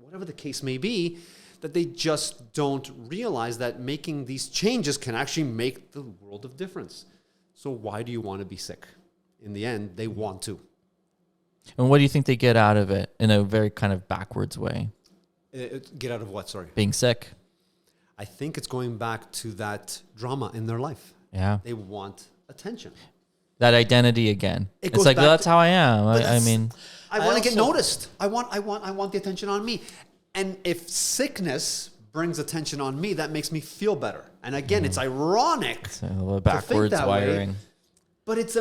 Speaker 2: whatever the case may be, that they just don't realize that making these changes can actually make the world of difference. So why do you want to be sick? In the end, they want to.
Speaker 1: And what do you think they get out of it in a very kind of backwards way?
Speaker 2: Get out of what? Sorry.
Speaker 1: Being sick.
Speaker 2: I think it's going back to that drama in their life.
Speaker 1: Yeah.
Speaker 2: They want attention.
Speaker 1: That identity again.
Speaker 2: It
Speaker 1: It's
Speaker 2: goes
Speaker 1: like,
Speaker 2: back
Speaker 1: well, that's
Speaker 2: to-
Speaker 1: how I am. I
Speaker 2: that's-
Speaker 1: mean,
Speaker 2: I
Speaker 3: I
Speaker 2: want to get
Speaker 3: also-
Speaker 2: noticed. I want the attention on me. And if sickness brings attention on me, that makes me feel better. And again, it's ironic,
Speaker 1: it's a little backwards
Speaker 2: that way.
Speaker 1: wiring.
Speaker 2: but it's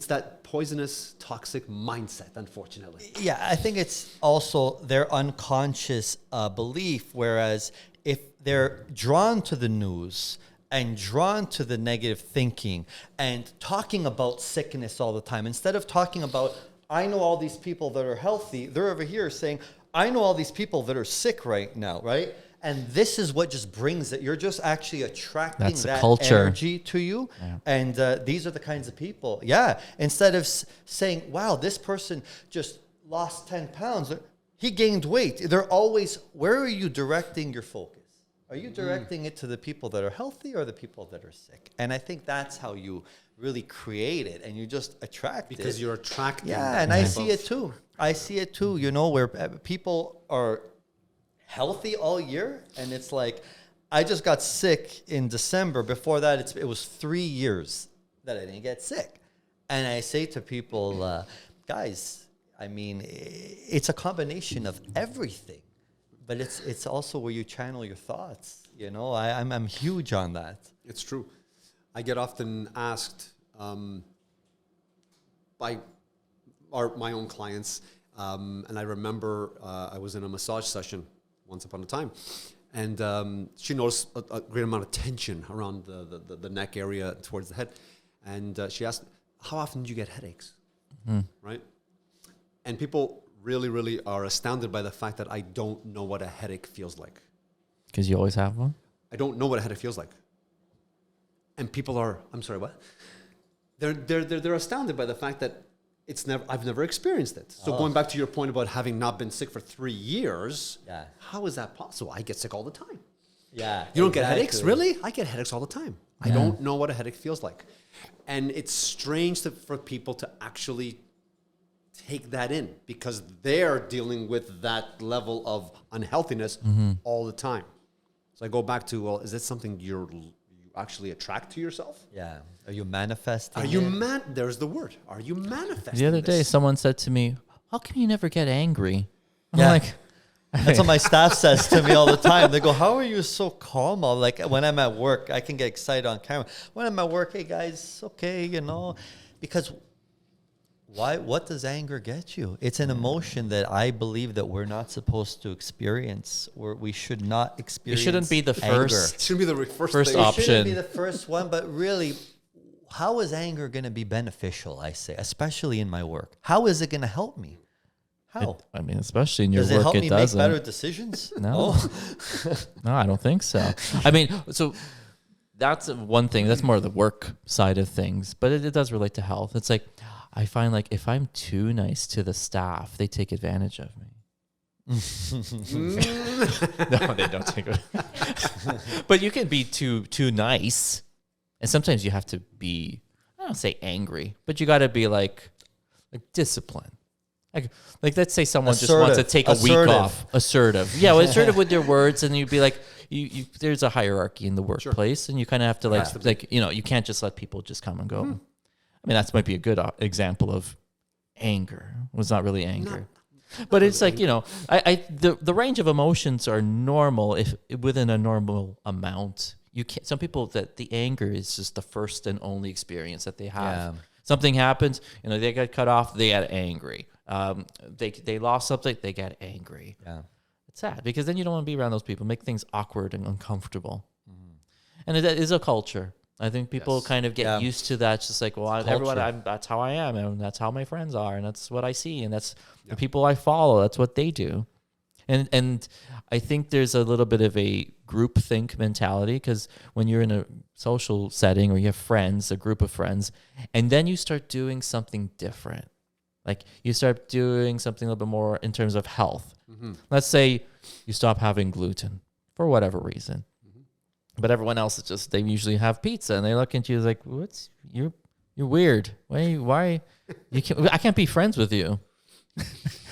Speaker 2: that poisonous, toxic mindset, unfortunately.
Speaker 3: Yeah, I think it's also their unconscious belief. Whereas if they're drawn to the news and drawn to the negative thinking and talking about sickness all the time, instead of talking about, I know all these people that are healthy, they're over here saying, I know all these people that are sick right now, right? And this is what just brings it. You're just actually attracting
Speaker 1: That's the
Speaker 3: that
Speaker 1: culture.
Speaker 3: energy to you. And these are the kinds of people. Yeah. Instead of saying, wow, this person just lost 10 pounds, he gained weight. They're always, where are you directing your focus? Are you directing it to the people that are healthy or the people that are sick? And I think that's how you really create it, and you just attract it.
Speaker 2: Because you're attracting.
Speaker 3: Yeah, and I see it too. I see it too, you know, where people are healthy all year, and it's like, I just got sick in December. Before that, it was 3 years that I didn't get sick. And I say to people, guys, I mean, it's a combination of everything, but it's also where you channel your thoughts. You know, I'm huge on that.
Speaker 2: It's true. I get often asked by my own clients, and I remember I was in a massage session once upon a time, and she noticed a great amount of tension around the neck area towards the head, and she asked, how often do you get headaches? Right? And people really are astounded by the fact that I don't know what a headache feels like.
Speaker 1: Because you always have one?
Speaker 2: I don't know what a headache feels like. And people are, I'm sorry, what? They're astounded by the fact that I've never experienced it. So going back to your point about having not been sick for 3 years,
Speaker 3: Yeah.
Speaker 2: how is that possible? I get sick all the time.
Speaker 3: Yeah.
Speaker 2: You don't get headaches? Really? I get headaches all the time. I
Speaker 1: Yeah.
Speaker 2: don't know what a headache feels like. And it's strange for people to actually take that in because they're dealing with that level of unhealthiness all the time. So I go back to, well, is that something you actually attract to yourself?
Speaker 3: Yeah. Are you manifesting?
Speaker 2: Are you
Speaker 3: it?
Speaker 2: there's the word. Are you manifesting
Speaker 1: The other day,
Speaker 2: this?
Speaker 1: someone said to me, how come you never get angry? I'm
Speaker 3: Yeah.
Speaker 1: like,
Speaker 3: That's what my staff says to me all the time. They go, how are you so calm? Like when I'm at work, I can get excited on camera. When I'm at work, hey guys, okay, you know, because what does anger get you? It's an emotion that I believe that we're not supposed to experience, or we should not
Speaker 1: it
Speaker 3: experience.
Speaker 1: shouldn't be the
Speaker 3: anger.
Speaker 1: first.
Speaker 2: It shouldn't be the first
Speaker 1: First
Speaker 2: thing.
Speaker 1: option.
Speaker 3: It shouldn't be the first one, but really, how is anger going to be beneficial, I say, especially in my work? How is it going to help me? How?
Speaker 1: I mean, especially in your
Speaker 3: Does it
Speaker 1: work,
Speaker 3: help
Speaker 1: it
Speaker 3: me
Speaker 1: doesn't.
Speaker 3: make better decisions?
Speaker 1: No. No, I don't think so. I mean, so that's one thing. That's more of the work side of things, but it does relate to health. It's like, I find like if I'm too nice to the staff, they take advantage of me. No, they don't take it. But you can be too nice. And sometimes you have to be, I don't say angry, but you got to be like disciplined. Like let's say someone just wants to take a week off. Assertive. Yeah, well, assertive with your words, and you'd be like, you there's a hierarchy in the workplace, and you kind of have to like you can't just let people just come and go. I mean, that might be a good example of anger. It was not really anger. But it's like, the range of emotions are normal if within a normal amount. You can't. Some people that the anger is just the first and only experience that they have.
Speaker 3: Yeah.
Speaker 1: Something happens, they get cut off, they get angry. They lost something, they get angry.
Speaker 3: Yeah.
Speaker 1: It's sad because then you don't want to be around those people. Make things awkward and uncomfortable. And it is a culture. I think people
Speaker 2: Yes.
Speaker 1: kind of get used to that. It's just like, well, everyone,
Speaker 3: Culture.
Speaker 1: that's how I am, and that's how my friends are, and that's what I see, and that's the people I follow. That's what they do. And I think there's a little bit of a groupthink mentality, because when you're in a social setting or you have friends, a group of friends, and then you start doing something different. Like you start doing something a little bit more in terms of health. Let's say you stop having gluten for whatever reason. But everyone else is just, they usually have pizza, and they look at you like, you're weird. Why you can't, I can't be friends with you.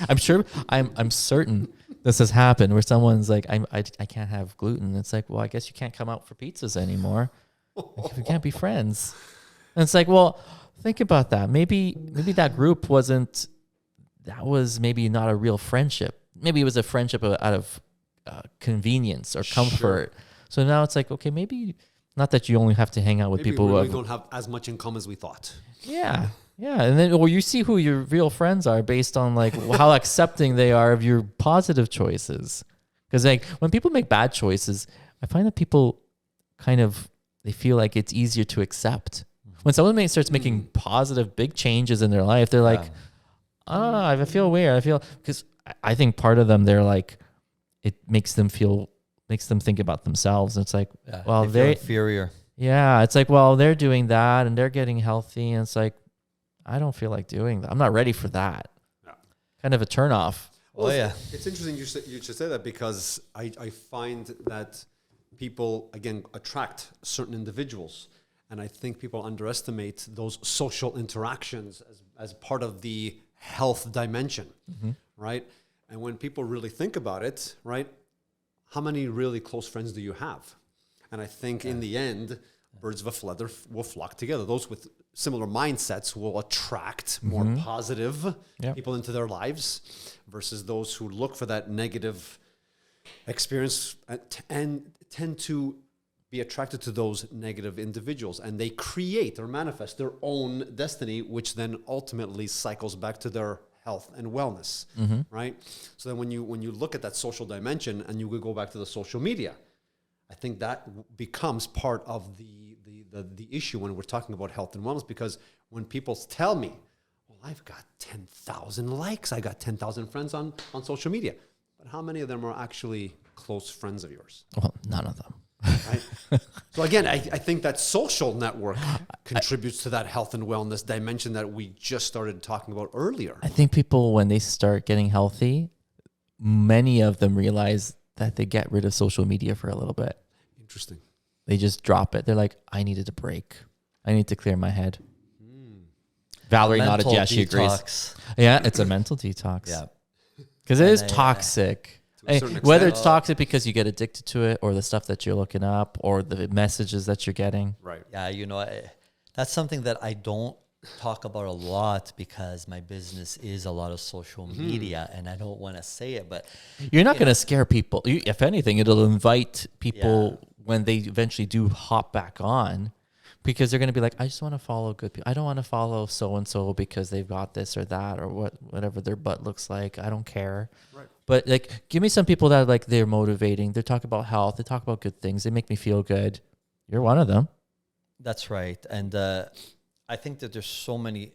Speaker 1: I'm certain this has happened where someone's like, I can't have gluten. It's like, well, I guess you can't come out for pizzas anymore. We can't be friends. And it's like, well, think about that. Maybe that group was maybe not a real friendship. Maybe it was a friendship out of convenience or comfort. Sure. So now it's like, okay, maybe not that you only have to hang out with people
Speaker 2: we don't have as much in common as we thought.
Speaker 1: Yeah. Yeah. And then, you see who your real friends are based on like how accepting they are of your positive choices. Because like when people make bad choices, I find that people they feel like it's easier to accept. When someone starts making positive, big changes in their life, they're like, I feel weird. Because I think part of them, they're like, it makes them think about themselves. And it's like, well,
Speaker 3: they feel inferior.
Speaker 1: Yeah. It's like, well, they're doing that and they're getting healthy. And it's like, I don't feel like doing that. I'm not ready for that. Yeah. Kind of a turnoff.
Speaker 2: Well, it's interesting you should say that, because I find that people, again, attract certain individuals. And I think people underestimate those social interactions as part of the health dimension, right? And when people really think about it, right, how many really close friends do you have? And I think in the end, birds of a feather will flock together. Those with similar mindsets will attract more positive people into their lives, versus those who look for that negative experience and tend to be attracted to those negative individuals. And they create or manifest their own destiny, which then ultimately cycles back to their health and wellness, right? So then when you look at that social dimension and you go back to the social media, I think that becomes part of the issue when we're talking about health and wellness, because when people tell me, well, I've got 10,000 likes, I got 10,000 friends on social media, but how many of them are actually close friends of yours?
Speaker 1: Well, none of them.
Speaker 2: Right? So again, I think that social network contributes to that health and wellness dimension that we just started talking about earlier.
Speaker 1: I think people, when they start getting healthy, many of them realize that they get rid of social media for a little bit.
Speaker 2: Interesting.
Speaker 1: They just drop it. They're like, I needed a break. I need to clear my head. Valerie nodded. Yeah, she agrees. Yeah, it's a mental detox.
Speaker 3: Yeah.
Speaker 1: Because it is toxic. Whether it's toxic because you get addicted to it, or the stuff that you're looking up, or the messages that you're getting.
Speaker 2: Right.
Speaker 3: Yeah, that's something that I don't talk about a lot, because my business is a lot of social media, and I don't want to say it, but
Speaker 1: you're not going to scare people. If anything, it'll invite people when they eventually do hop back on, because they're going to be like, I just want to follow good people. I don't want to follow so-and-so because they've got this or that, or whatever their butt looks like. I don't care. Right. But like, give me some people that like, they're motivating. They talk about health. They talk about good things. They make me feel good. You're one of them.
Speaker 3: That's right. And I think that there's so many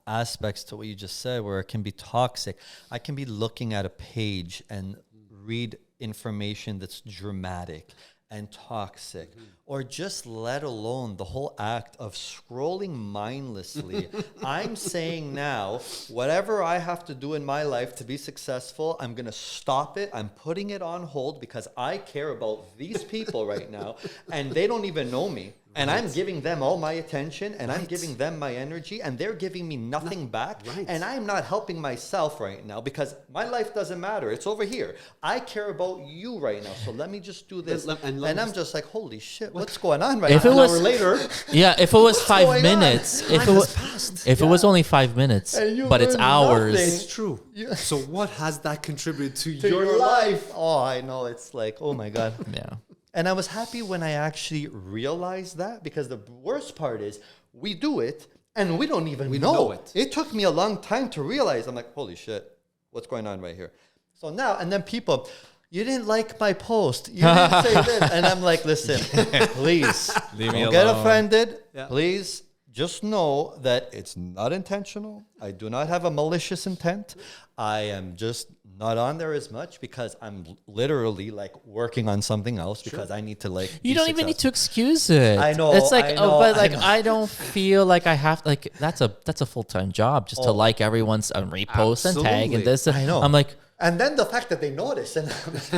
Speaker 3: aspects to what you just said where it can be toxic. I can be looking at a page and read information that's dramatic and toxic, or just let alone the whole act of scrolling mindlessly. I'm saying now, whatever I have to do in my life to be successful, I'm going to stop it. I'm putting it on hold because I care about these people right now, and they don't even know me. And I'm giving them all my attention, and I'm giving them my energy, and they're giving me nothing back. And I'm not helping myself right now, because my life doesn't matter. It's over here. I care about you right now. So let me just do this. And I'm just like, holy shit, what's going on right now?
Speaker 1: If it was
Speaker 2: later,
Speaker 1: if it was 5 minutes, if it was only 5 minutes, but it's hours.
Speaker 2: It's true. So what has that contributed to your life?
Speaker 3: Oh, I know. It's like, oh my God.
Speaker 1: Yeah.
Speaker 3: And I was happy when I actually realized that, because the worst part is we do it and we don't even know it. It took me a long time to realize. I'm like, holy shit, what's going on right here? So now, and then people, you didn't like my post. You didn't say this. And I'm like, listen, please,
Speaker 1: Leave me
Speaker 3: don't get
Speaker 1: alone.
Speaker 3: offended.
Speaker 2: Yeah.
Speaker 3: Please just know that it's not intentional. I do not have a malicious intent. I am just not on there as much because I'm literally like working on something else because I need to like.
Speaker 1: You
Speaker 3: be
Speaker 1: don't even need
Speaker 3: successful.
Speaker 1: to excuse it.
Speaker 3: I know,
Speaker 1: It's like,
Speaker 3: I know,
Speaker 1: oh, but
Speaker 3: I
Speaker 1: like
Speaker 3: know.
Speaker 1: I don't feel like I have like that's a full-time job just to like everyone's repost and tag and
Speaker 2: Absolutely.
Speaker 1: this.
Speaker 3: I know.
Speaker 1: I'm like,
Speaker 3: And then the fact that they notice. And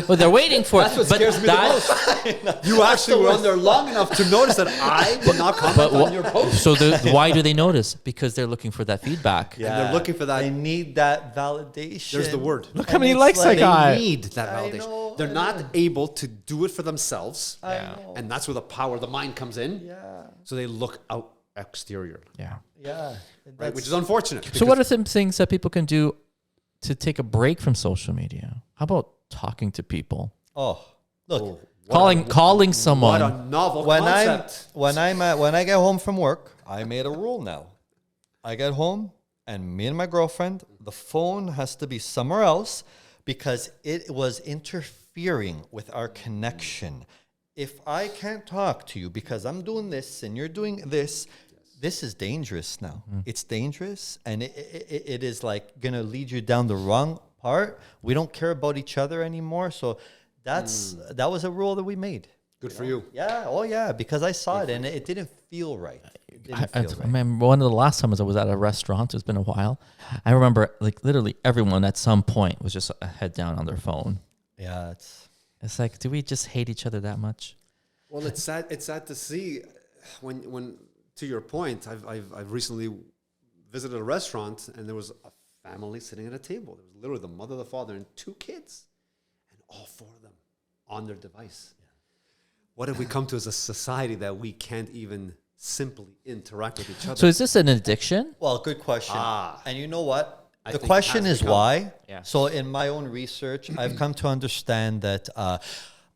Speaker 1: well, they're waiting for
Speaker 2: That's
Speaker 1: it.
Speaker 2: what
Speaker 1: But
Speaker 2: scares me the most. You actually were on there long enough to notice that I did not comment on your post.
Speaker 1: So why do they notice? Because they're looking for that feedback.
Speaker 2: And they're looking for that.
Speaker 3: They need that validation.
Speaker 2: There's the word.
Speaker 1: Look how many likes I got.
Speaker 2: They need that
Speaker 3: I
Speaker 2: validation.
Speaker 3: know,
Speaker 2: They're
Speaker 3: I
Speaker 2: not
Speaker 3: know.
Speaker 2: able to do it for themselves.
Speaker 3: know.
Speaker 2: And that's where the power of the mind comes in.
Speaker 3: Yeah.
Speaker 2: So they look out exterior,
Speaker 1: Yeah.
Speaker 3: Yeah.
Speaker 2: right? Which is unfortunate.
Speaker 1: So what are some things that people can do to take a break from social media? How about talking to people?
Speaker 3: Oh, look.
Speaker 1: Calling someone.
Speaker 2: What a novel
Speaker 3: When
Speaker 2: concept.
Speaker 3: when I get home from work, I made a rule now. I get home and me and my girlfriend, the phone has to be somewhere else because it was interfering with our connection. If I can't talk to you because I'm doing this and you're doing this, this is dangerous now. It's dangerous and it is like going to lead you down the wrong part. We don't care about each other anymore. So that was a rule that we made.
Speaker 2: Good for you.
Speaker 3: Yeah. Oh, yeah. Because I saw it and it didn't feel right. It didn't
Speaker 1: I
Speaker 3: feel right.
Speaker 1: remember one of the last times I was at a restaurant. It's been a while. I remember like literally everyone at some point was just a head down on their phone.
Speaker 3: Yeah.
Speaker 1: It's like, do we just hate each other that much?
Speaker 2: Well, it's sad. It's sad to see when to your point. I've recently visited a restaurant and there was a family sitting at a table. There was literally the mother, the father, and 2 kids, and all 4 of them on their device. Yeah. What have we come to as a society that we can't even simply interact with each other?
Speaker 1: So is this an addiction?
Speaker 3: Well, good question.
Speaker 2: Ah.
Speaker 3: And you know what?
Speaker 2: I
Speaker 3: The
Speaker 2: think it
Speaker 3: question
Speaker 2: has
Speaker 3: is
Speaker 2: become-
Speaker 3: why.
Speaker 1: Yeah.
Speaker 3: So in my own research, I've come to understand that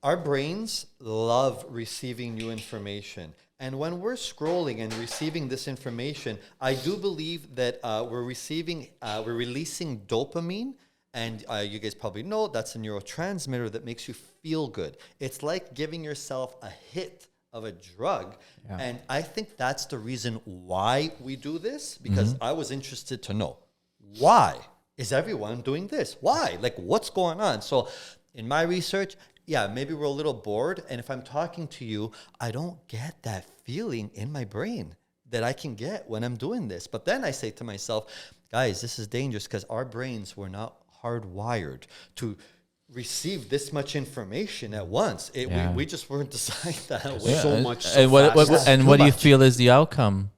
Speaker 3: our brains love receiving new information. And when we're scrolling and receiving this information, I do believe that we're releasing dopamine. And you guys probably know that's a neurotransmitter that makes you feel good. It's like giving yourself a hit of a drug.
Speaker 1: Yeah.
Speaker 3: And I think that's the reason why we do this, because I was interested to know, why is everyone doing this? Why? Like, what's going on? So in my research, yeah, maybe we're a little bored. And if I'm talking to you, I don't get that feeling in my brain that I can get when I'm doing this. But then I say to myself, guys, this is dangerous because our brains were not hardwired to receive this much information at once. We just weren't designed that way.
Speaker 2: So much. So
Speaker 1: And what
Speaker 2: fast.
Speaker 1: what do you
Speaker 3: much.
Speaker 1: feel is the outcome?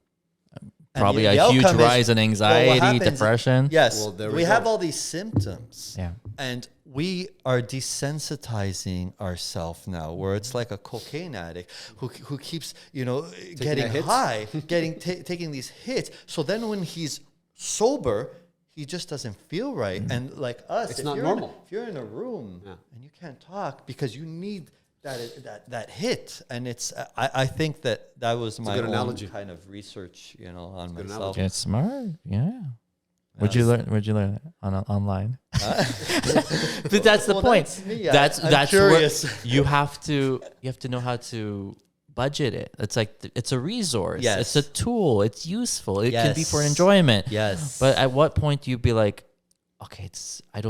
Speaker 1: Probably
Speaker 3: the
Speaker 1: a huge
Speaker 3: outcome is-
Speaker 1: rise in
Speaker 3: well, what
Speaker 1: anxiety,
Speaker 3: happens-
Speaker 1: depression.
Speaker 3: Yes,
Speaker 2: Well, there
Speaker 3: we
Speaker 2: we
Speaker 3: have
Speaker 2: go.
Speaker 3: all these symptoms.
Speaker 1: Yeah.
Speaker 3: And we are desensitizing ourselves now, where it's like a cocaine addict who keeps, getting
Speaker 2: hits.
Speaker 3: high, taking these hits. So then when he's sober, he just doesn't feel right. And like us,
Speaker 2: It's
Speaker 3: if
Speaker 2: not
Speaker 3: you're
Speaker 2: normal.
Speaker 3: if you're in a room and you can't talk because you need that hit, and it's I think that was my
Speaker 2: good
Speaker 3: own
Speaker 2: analogy.
Speaker 3: kind of research, on
Speaker 2: good
Speaker 3: myself.
Speaker 2: analogy.
Speaker 1: It's smart. Yeah. Where'd you learn it online? But that's the
Speaker 3: Well,
Speaker 1: point.
Speaker 3: that's me.
Speaker 1: That's
Speaker 3: I'm curious.
Speaker 1: Where you have to know how to budget it. It's like it's a resource.
Speaker 3: Yes.
Speaker 1: It's a tool. It's useful. It can be for
Speaker 3: Yes.
Speaker 1: enjoyment.
Speaker 3: Yes.
Speaker 1: But at what point do you be like, okay, I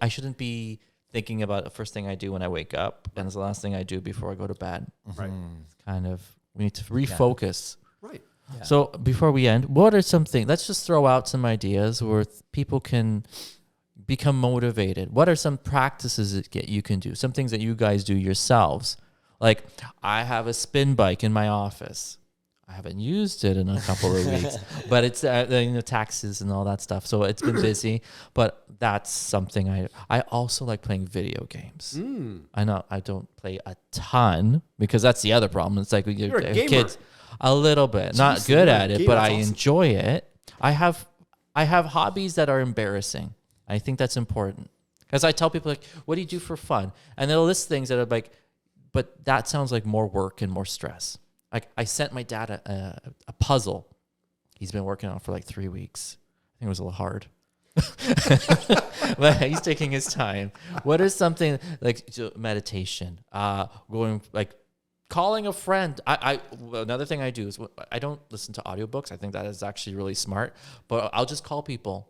Speaker 1: shouldn't be thinking about the first thing I do when I wake up and it's the last thing I do before I go to bed.
Speaker 2: Right.
Speaker 1: It's kind of, we need to refocus.
Speaker 2: Right.
Speaker 1: So before we end, what are something? Let's just throw out some ideas where people can become motivated. What are some practices that you can do? Some things that you guys do yourselves. Like I have a spin bike in my office. I haven't used it in a couple of weeks, but it's taxes and all that stuff. So it's been busy. But that's something I also like playing video games. I know I don't play a ton because that's the other problem. It's like
Speaker 2: You're a gamer.
Speaker 1: kids. A little bit, not
Speaker 2: Jeez,
Speaker 1: good
Speaker 2: you're a
Speaker 1: at it,
Speaker 2: gamer.
Speaker 1: but
Speaker 2: That's
Speaker 1: I
Speaker 2: awesome.
Speaker 1: enjoy it. I have hobbies that are embarrassing. I think that's important because I tell people like, "What do you do for fun?" And they'll list things that are like, "But that sounds like more work and more stress." Like I sent my dad a puzzle. He's been working on it for like 3 weeks. I think it was a little hard. But he's taking his time. What is something like meditation? Going like calling a friend. Another thing I do is I don't listen to audiobooks. I think that is actually really smart. But I'll just call people.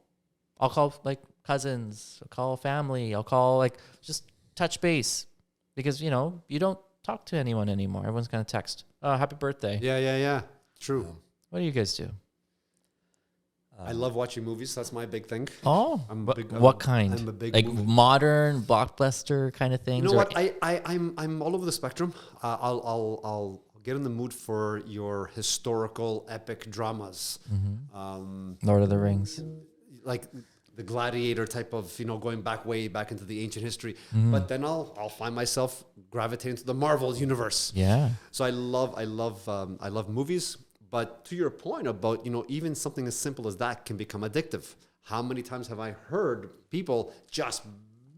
Speaker 1: I'll call like cousins. I'll call family. I'll call like just touch base, because you don't talk to anyone anymore. Everyone's gonna text. Oh, happy birthday.
Speaker 2: Yeah. True.
Speaker 1: What do you guys do?
Speaker 2: I love watching movies. That's my big thing.
Speaker 1: Oh, what kind?
Speaker 2: I'm a big
Speaker 1: like
Speaker 2: movie.
Speaker 1: modern blockbuster kind of things.
Speaker 2: You know what? I'm all over the spectrum. I'll get in the mood for your historical epic dramas.
Speaker 1: Lord of the Rings.
Speaker 2: Like the gladiator type of, going way back into the ancient history. But then I'll find myself gravitating to the Marvel universe.
Speaker 1: Yeah.
Speaker 2: So I love movies. But to your point about, even something as simple as that can become addictive. How many times have I heard people just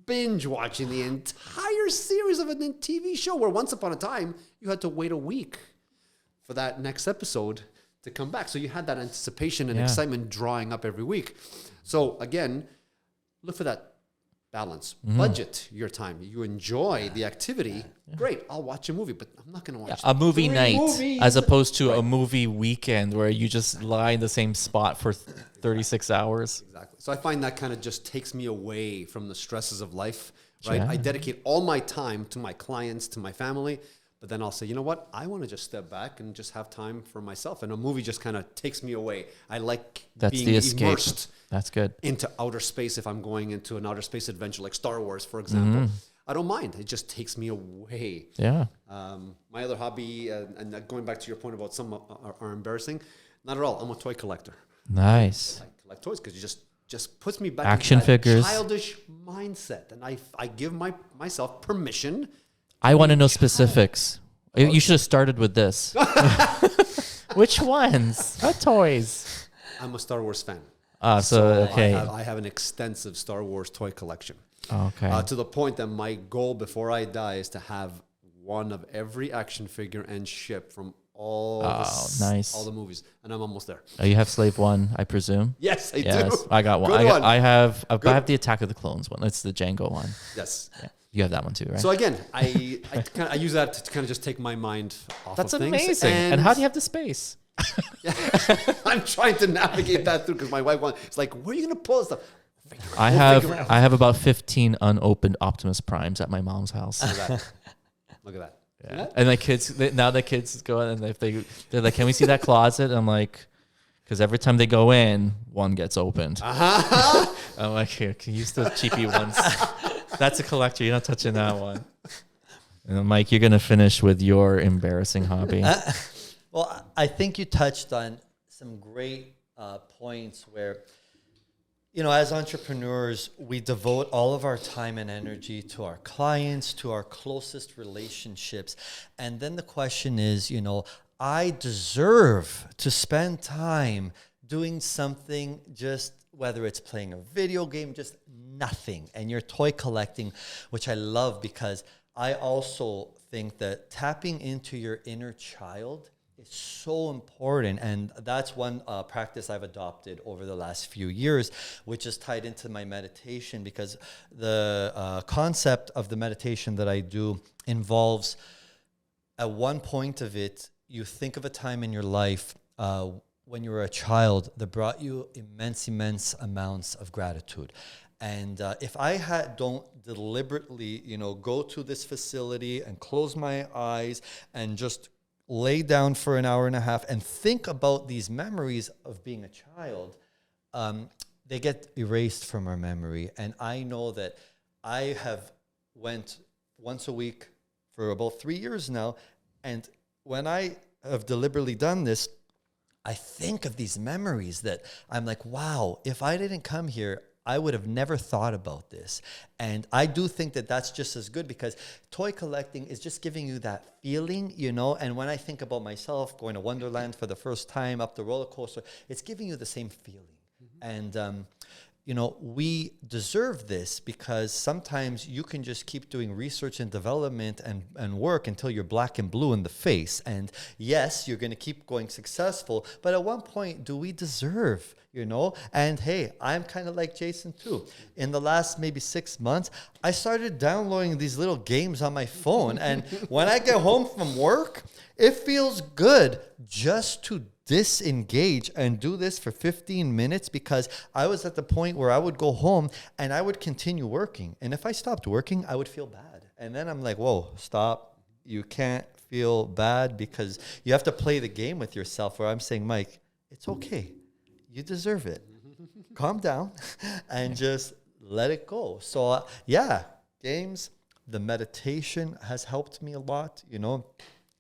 Speaker 2: binge watching the entire series of a TV show where once upon a time you had to wait a week for that next episode to come back. So you had that anticipation and excitement drawing up every week. So again, look for that balance. Budget your time. You enjoy the activity. Great. I'll watch a movie, but I'm not going to watch
Speaker 1: a movie night
Speaker 2: movies.
Speaker 1: as opposed to a movie weekend where you just lie in the same spot for 36 hours.
Speaker 2: Exactly. So I find that kind of just takes me away from the stresses of life, right?
Speaker 1: Yeah.
Speaker 2: I dedicate all my time to my clients, to my family, but then I'll say, you know what? I want to just step back and just have time for myself. And a movie just kind of takes me away. I like being
Speaker 1: the escape.
Speaker 2: immersed
Speaker 1: That's good.
Speaker 2: into outer space. If I'm going into an outer space adventure like Star Wars, for example, I don't mind. It just takes me away.
Speaker 1: Yeah.
Speaker 2: My other hobby, and going back to your point about some are embarrassing, not at all. I'm a toy collector.
Speaker 1: Nice.
Speaker 2: I collect toys because it just puts me back
Speaker 1: Action
Speaker 2: into that
Speaker 1: figures.
Speaker 2: childish mindset, and I give myself permission.
Speaker 1: I want to know specifics. You should have started with this. Which ones? What toys?
Speaker 2: I'm a Star Wars fan.
Speaker 1: Okay.
Speaker 2: I have an extensive Star Wars toy collection.
Speaker 1: Okay.
Speaker 2: To the point that my goal before I die is to have one of every action figure and ship from all
Speaker 1: nice.
Speaker 2: all the movies, and I'm almost there.
Speaker 1: You have Slave One, I presume.
Speaker 2: Yes, I do.
Speaker 1: I got one.
Speaker 2: Good one.
Speaker 1: I have the Attack of the Clones one. It's the Django one.
Speaker 2: Yes.
Speaker 1: Yeah. You have that one too, right?
Speaker 2: So again, I use that to kind of just take my mind off
Speaker 1: That's
Speaker 2: of things.
Speaker 1: amazing. And how do you have the space?
Speaker 2: I'm trying to navigate that through because my wife it's like, where are you going to pull this stuff?
Speaker 1: I have about 15 unopened Optimus Primes at my mom's house.
Speaker 2: Look at that.
Speaker 1: Yeah. And my kids, the kids go in and they're like, can we see that closet? I'm like, because every time they go in, one gets opened. I'm like, here, can you use the cheapy ones? That's a collector. You're not touching that one. And Mike, you're going to finish with your embarrassing hobby.
Speaker 3: Well, I think you touched on some great points where, as entrepreneurs, we devote all of our time and energy to our clients, to our closest relationships. And then the question is, I deserve to spend time doing something, just whether it's playing a video game, just nothing. And you're toy collecting, which I love because I also think that tapping into your inner child is so important. And that's one practice I've adopted over the last few years, which is tied into my meditation, because the concept of the meditation that I do involves, at one point of it, you think of a time in your life when you were a child that brought you immense amounts of gratitude. And if I don't deliberately, go to this facility and close my eyes and just lay down for an hour and a half and think about these memories of being a child, they get erased from our memory. And I know that I have went once a week for about 3 years now. And when I have deliberately done this, I think of these memories that I'm like, wow, if I didn't come here, I would have never thought about this. And I do think that that's just as good, because toy collecting is just giving you that feeling, and when I think about myself going to Wonderland for the first time, up the roller coaster, it's giving you the same feeling. Mm-hmm. And we deserve this because sometimes you can just keep doing research and development and work until you're black and blue in the face. And yes, you're going to keep going successful. But at one point, do we deserve, And hey, I'm kind of like Jason too. In the last maybe 6 months, I started downloading these little games on my phone. And when I get home from work, it feels good just to disengage and do this for 15 minutes because I was at the point where I would go home and I would continue working. And if I stopped working, I would feel bad. And then I'm like, whoa, stop. You can't feel bad because you have to play the game with yourself where I'm saying, Mike, it's okay. You deserve it. Calm down and just let it go. So games, the meditation has helped me a lot,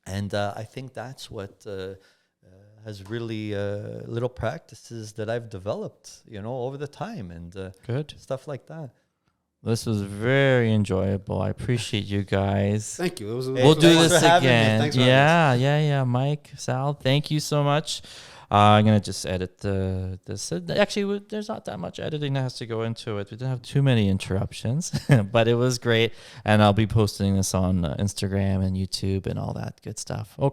Speaker 3: and I think that's what has really little practices that I've developed, over the time and
Speaker 1: Good.
Speaker 3: stuff like that.
Speaker 1: This was very enjoyable. I appreciate you guys.
Speaker 2: Thank you.
Speaker 1: We'll do
Speaker 3: thanks
Speaker 1: this
Speaker 3: for having me.
Speaker 1: again.
Speaker 2: Thanks for having
Speaker 1: Yeah. Mike, Sal, thank you so much. I'm going to just edit this. Actually, there's not that much editing that has to go into it. We didn't have too many interruptions, but it was great. And I'll be posting this on Instagram and YouTube and all that good stuff. Okay.